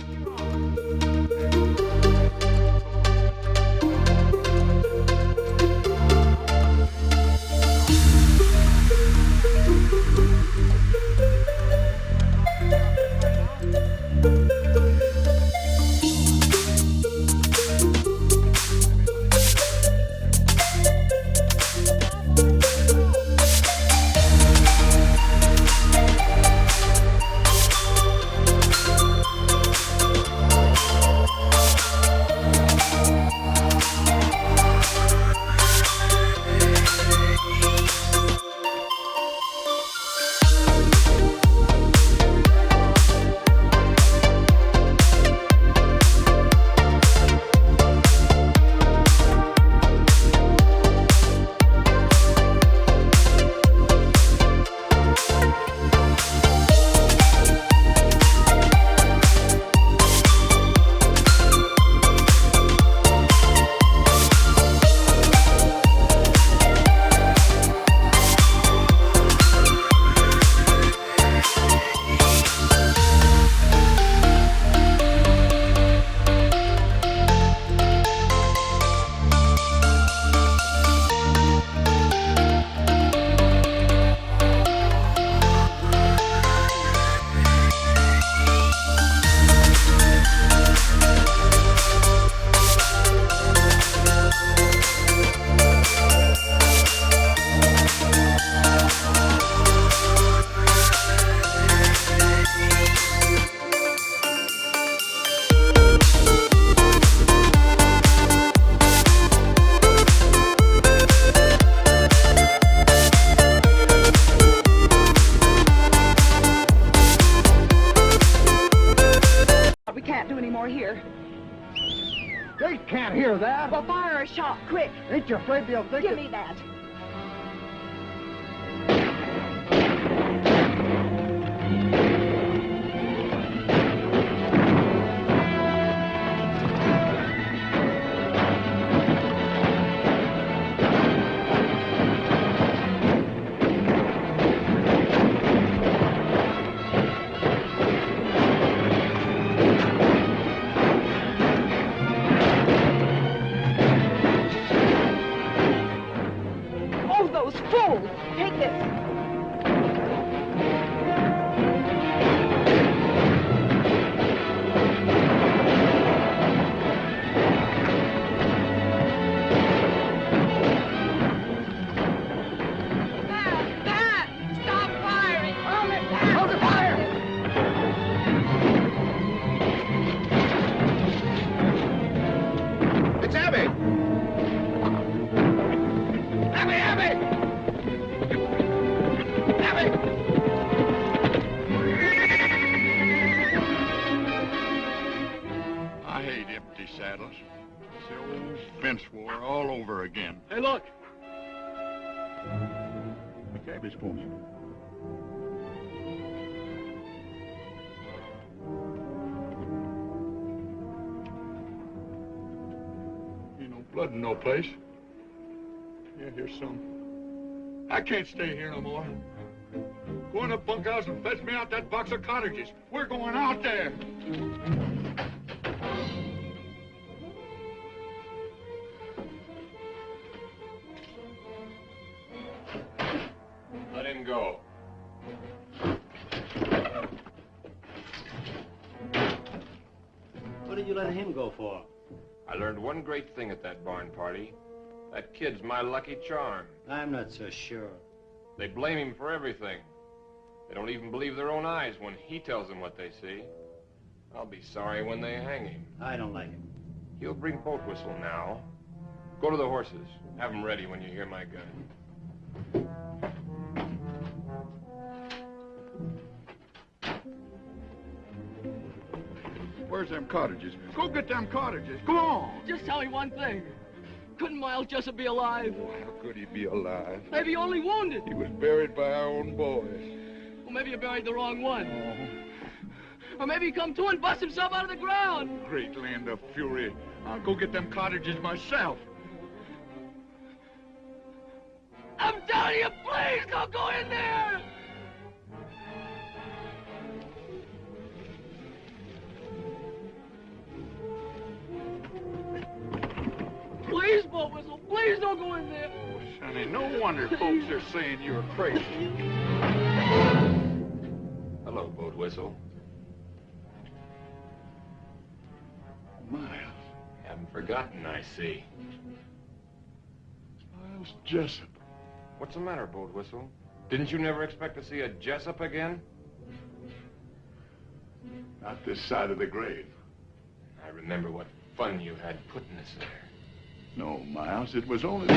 that? Well, fire a shot, quick. Ain't you afraid they'll think Give me that. Take this. Pat! Stop firing! Hold it, Pat! Hold the fire! It's Abby! Abby! I hate empty saddles. It's the old fence war all over again. Hey, look. The cabbage for me. Ain't no blood in no place. Yeah, here's some. I can't stay here no more. Go in the bunkhouse and fetch me out that box of cartridges. We're going out there. Let him go. What did you let him go for? I learned one great thing at that barn party. That kid's my lucky charm. I'm not so sure. They blame him for everything. They don't even believe their own eyes when he tells them what they see. I'll be sorry when they hang him. I don't like him. He'll bring boat whistle now. Go to the horses. Have them ready when you hear my gun. Where's them cottages? Go get them cottages. Go on. Just tell me one thing. Couldn't Miles Jessup be alive? How could he be alive? Maybe only wounded. He was buried by our own boys. Well, maybe you buried the wrong one. Or maybe he come to and bust himself out of the ground. Great land of fury. I'll go get them cottages myself. I'm telling you, please don't go in there! Please, boat whistle, please don't go in there. Oh, Sonny, no wonder folks are saying you're crazy. Hello, boat whistle. Miles. Haven't forgotten, I see. Miles Jessup. What's the matter, boat whistle? Didn't you never expect to see a Jessup again? Not this side of the grave. I remember what fun you had putting us there. No, Miles, it was only...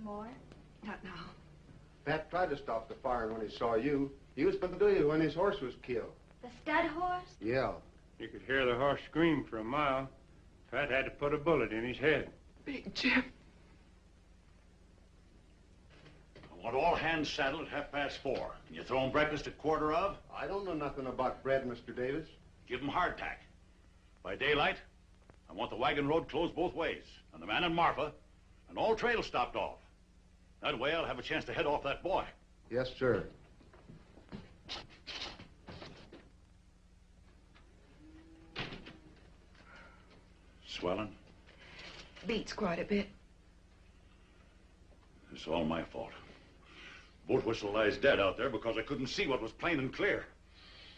More? Not now. Pat tried to stop the firing when he saw you. He was going to do you when his horse was killed. The stud horse? Yeah. You could hear the horse scream for a mile. Pat had to put a bullet in his head. Big Jim. I want all hands saddled at 4:30. And you throw 'em breakfast at 1:15? I don't know nothing about bread, Mr. Davis. Give 'em hardtack. By daylight, I want the wagon road closed both ways, and the man and Marfa, and all trails stopped off. That way I'll have a chance to head off that boy. Yes, sir. Swelling? Beats quite a bit. It's all my fault. Boat whistle lies dead out there because I couldn't see what was plain and clear.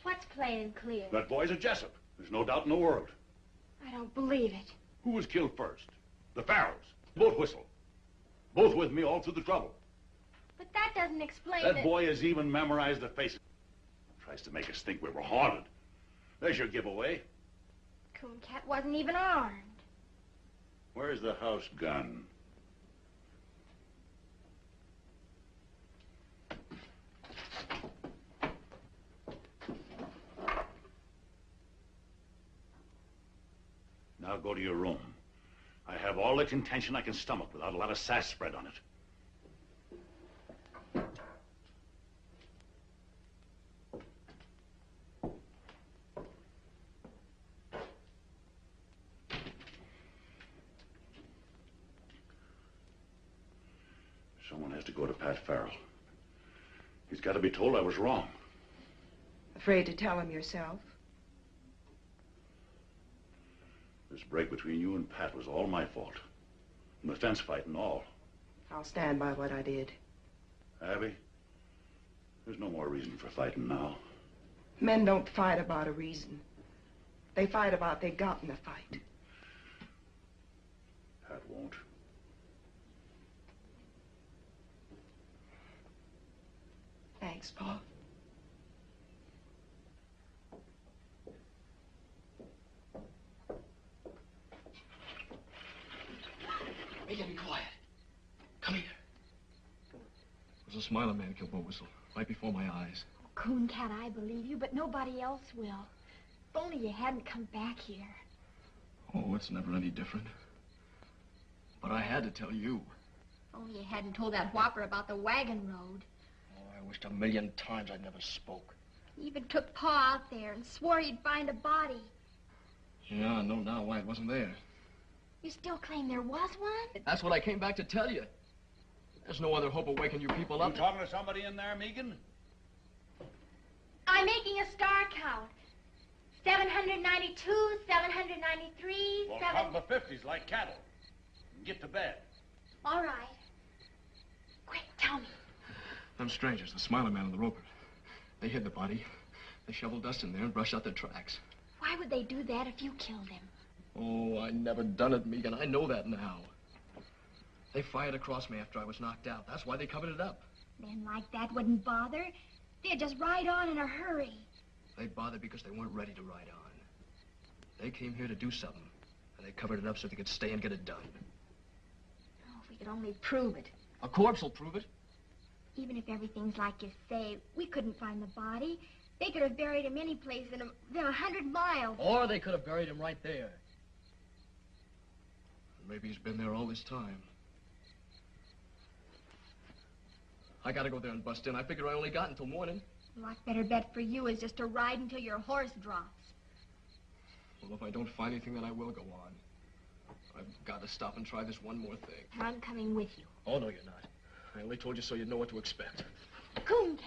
What's plain and clear? That boy's a Jessup. There's no doubt in the world. I don't believe it. Who was killed first? The Farrells. Boat whistle. Both with me all through the trouble. But that doesn't explain That boy has even memorized the faces. Tries to make us think we were haunted. There's your giveaway. Cooncat wasn't even armed. Where's the house gun? Now go to your room. I have all the contention I can stomach without a lot of sass spread on it. Someone has to go to Pat Farrell. He's got to be told I was wrong. Afraid to tell him yourself? This break between you and Pat was all my fault. And the fence fight and all. I'll stand by what I did. Abby, there's no more reason for fighting now. Men don't fight about a reason. They fight about they got in the fight. Pat won't. Thanks, Paul. Megan, be quiet. Come here. It was a Smiler man killed Boat Whistle, right before my eyes. Cooncat, I believe you, but nobody else will. If only you hadn't come back here. Oh, it's never any different. But I had to tell you. If only you hadn't told that whopper about the wagon road. Oh, I wished 1,000,000 times I'd never spoke. He even took Pa out there and swore he'd find a body. Yeah, I know now why it wasn't there. You still claim there was one? That's what I came back to tell you. There's no other hope of waking you people up. You talking to somebody in there, Megan? I'm making a star count. 792, 793, Well, 7... count the 50s like cattle. And get to bed. All right. Quick, tell me. Them strangers, the Smiler man and the roper, they hid the body. They shoveled dust in there and brushed out their tracks. Why would they do that if you killed him? Oh, I never done it, Megan. I know that now. They fired across me after I was knocked out. That's why they covered it up. Men like that wouldn't bother. They'd just ride on in a hurry. They bothered because they weren't ready to ride on. They came here to do something, and they covered it up so they could stay and get it done. Oh, if we could only prove it. A corpse will prove it. Even if everything's like you say, we couldn't find the body. They could have buried him any place within 100 miles. Or they could have buried him right there. Maybe he's been there all this time. I gotta go there and bust in. I figure I only got until morning. A lot better bet for you is just to ride until your horse drops. Well, if I don't find anything, then I will go on. I've got to stop and try this one more thing. I'm coming with you. Oh, no, you're not. I only told you so you'd know what to expect. Cooncat.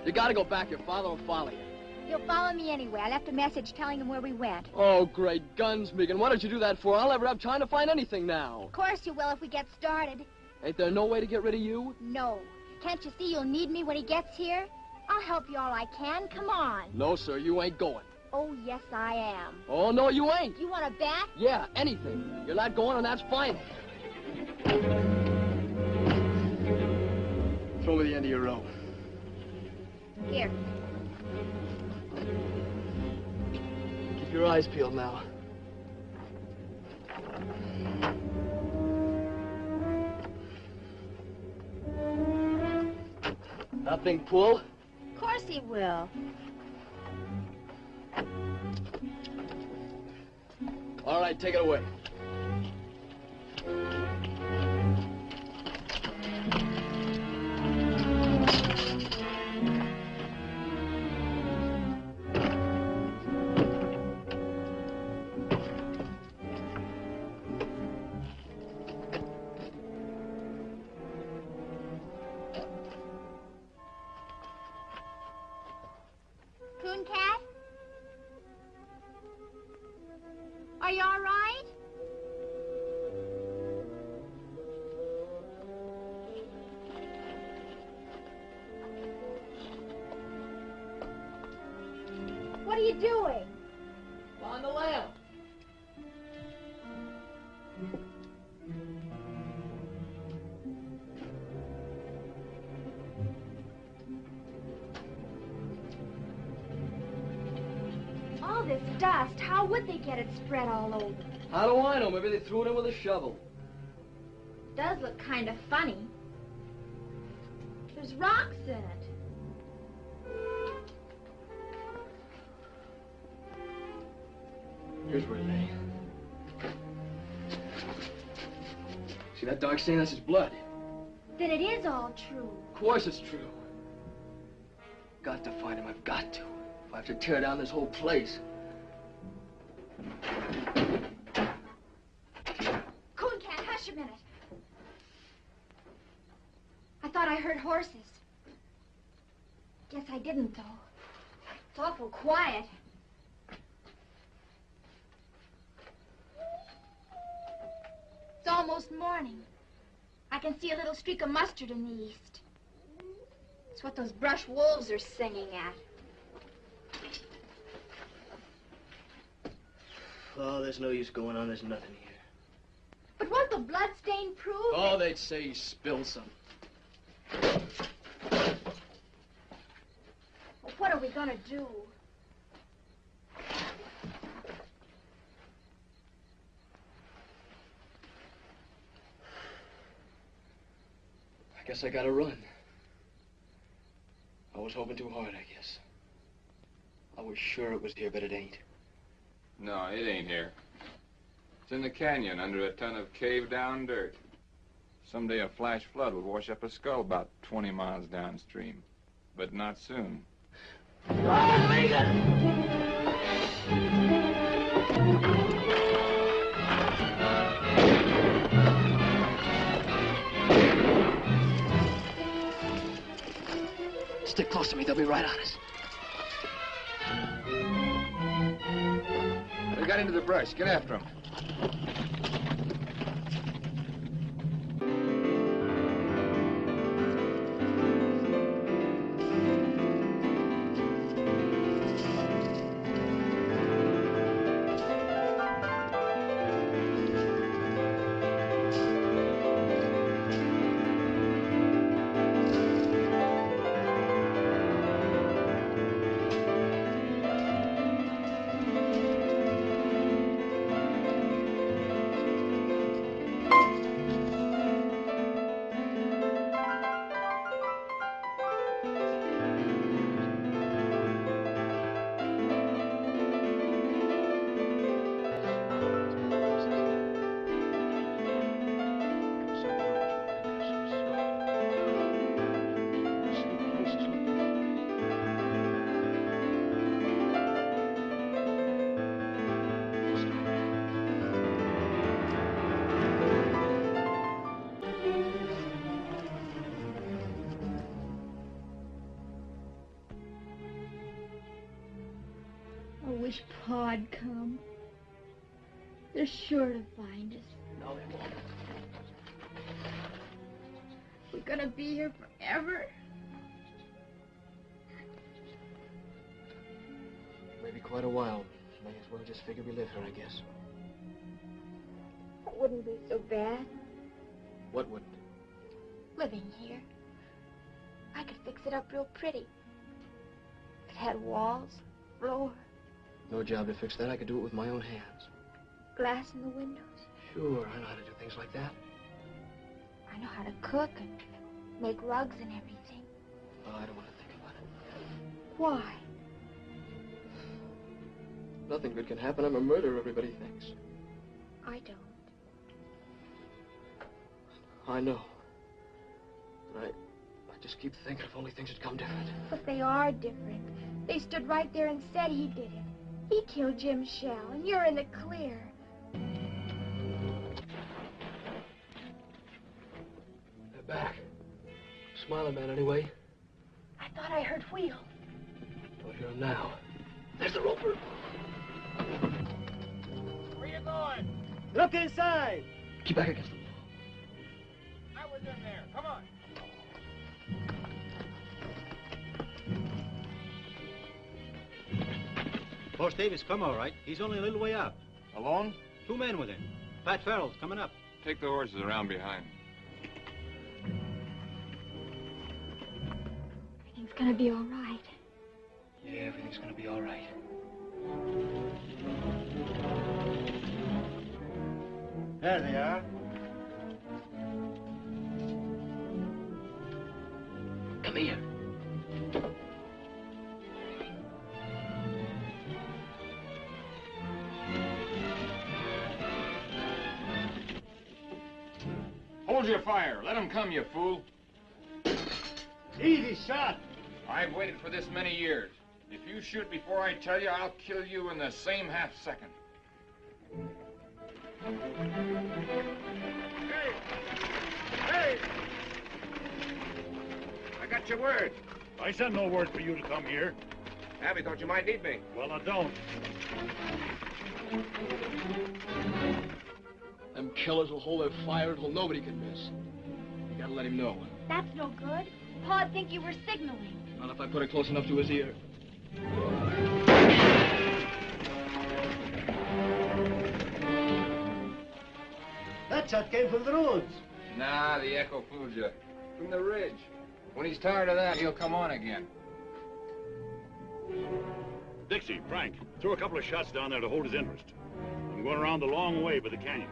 You gotta go back. Your father will follow you. He'll follow me anyway. I left a message telling him where we went. Oh, great guns, Megan. What did you do that for? I'll never have time to find anything now. Of course you will if we get started. Ain't there no way to get rid of you? No. Can't you see you'll need me when he gets here? I'll help you all I can. Come on. No, sir, you ain't going. Oh, yes, I am. Oh, no, you ain't. You want to bet? Yeah, anything. You're not going, and that's fine. Throw me the end of your rope. Here. Keep your eyes peeled now. Nothing pull? Of course he will. All right, take it away. Coon Cat? Are you all right? What are you doing? On the lamp. All this dust, how would they get it spread all over? How do I know? Maybe they threw it in with a shovel. Does look kind of funny. There's rocks in it. Here's where it lay. See that dark stain? That's his blood. Then it is all true. Of course it's true. Got to find him. I've got to. If I have to tear down this whole place. Coon Cat, hush a minute. I thought I heard horses. Guess I didn't, though. It's awful quiet. It's almost morning. I can see a little streak of mustard in the east. It's what those brush wolves are singing at. Oh, there's no use going on. There's nothing here. But won't the blood stain prove Oh, they'd say he spilled some. Well, what are we gonna do? I guess I gotta run. I was hoping too hard, I guess. I was sure it was here, but it ain't. No, it ain't here. It's in the canyon under a ton of caved-down dirt. Someday a flash flood will wash up a skull about 20 miles downstream. But not soon. Stick close to me. They'll be right on us. They got into the brush. Get after them. I wish Pa'd come. They're sure to find us. No, they won't. We're gonna be here forever. be quite a while. May as well just figure we live here, I guess. It wouldn't be so bad What wouldn't? living here. I could fix it up real pretty. It had walls, floor, No job to fix that. I could do it with my own hands. glass in the windows. Sure, I know how to do things like that. I know how to cook and make rugs and everything. Oh, I don't want to think about it. Why? Nothing good can happen. I'm a murderer, everybody thinks. I don't. I know. But I just keep thinking if only things had come different. But they are different. They stood right there and said he did it. He killed Jim Shell, and you're in the clear. They're back. Smiling man, anyway. I thought I heard wheels. Don't hear him now. There's the roper. Where you going? Look inside. Keep back against the wall. I was in there. Come on. Horse Davis come all right. He's only a little way up. Alone? 2 men with him. Pat Farrell's coming up. Take the horses around behind. Everything's gonna be all right. Yeah, everything's gonna be all right. There they are. Come here. Hold your fire. Let him come, you fool. Easy shot. I've waited for this many years. If you shoot before I tell you, I'll kill you in the same half second. Hey! Hey! I got your word. I sent no word for you to come here. Abby thought you might need me. Well, I don't. Them killers will hold their fire until nobody can miss. You gotta let him know. That's no good. Pa'd think you were signaling. Not if I put it close enough to his ear. That shot came from the roads. Nah, the echo fooled you. From the ridge. When he's tired of that, he'll come on again. Dixie, Frank, throw a couple of shots down there to hold his interest. I'm going around the long way by the canyon.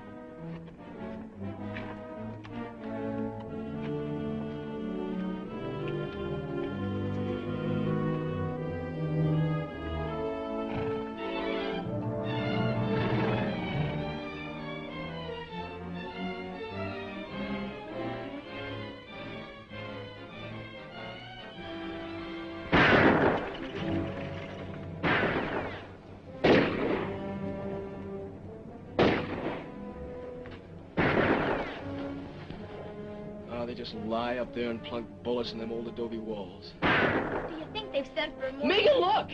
They just lie up there and plunk bullets in them old adobe walls. Do you think they've sent for more? Megan, look!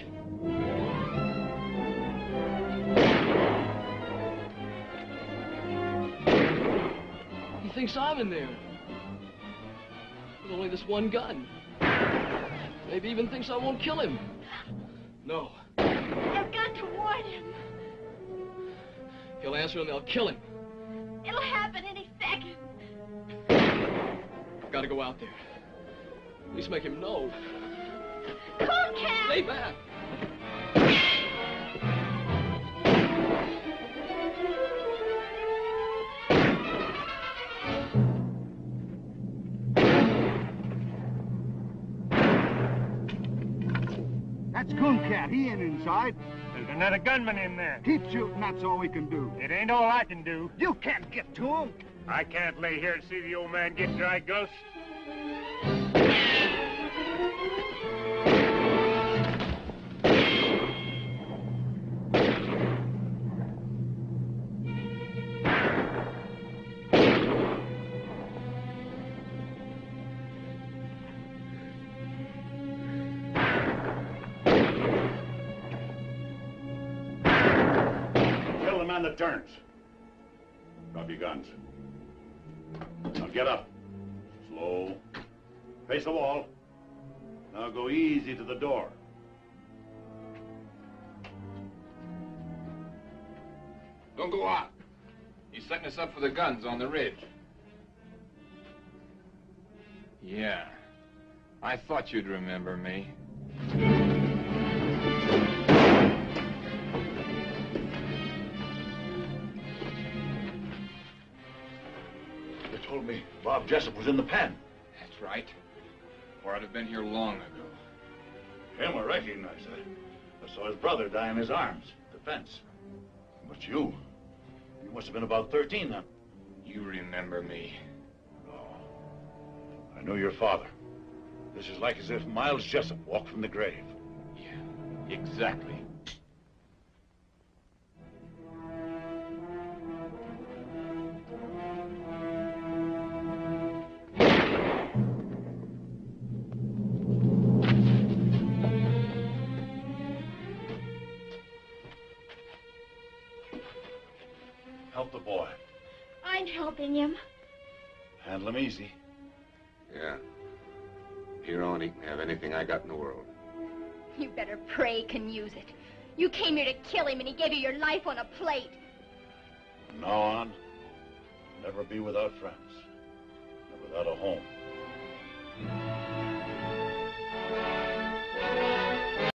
He thinks I'm in there. With only this one gun. Maybe even thinks I won't kill him. No. I've got to warn him. He'll answer and they'll kill him. It'll happen any second. I've got to go out there. At least make him know. Come on, Cat! Stay back! That's Cooncat. He ain't inside. There's another gunman in there. Keep shooting. That's all we can do. It ain't all I can do. You can't get to him. I can't lay here and see the old man get dry ghost. Kill the man that turns. Drop your guns. Now get up. Slow. Face the wall. Now go easy to the door. Don't go out. He's setting us up for the guns on the ridge. Yeah. I thought you'd remember me. They told me Bob Jessup was in the pen. That's right. Or I'd have been here long ago. Him I recognize. I saw his brother die in his arms, at the fence. But you must have been about 13 then. You remember me. I know your father. This is like as if Miles Jessup walked from the grave. Yeah, exactly. Help the boy. I'm helping him. Handle him easy. Yeah. Here on, he can have anything I got in the world. You better pray can use it. You came here to kill him and he gave you your life on a plate. From now on, never be without friends. Or without a home.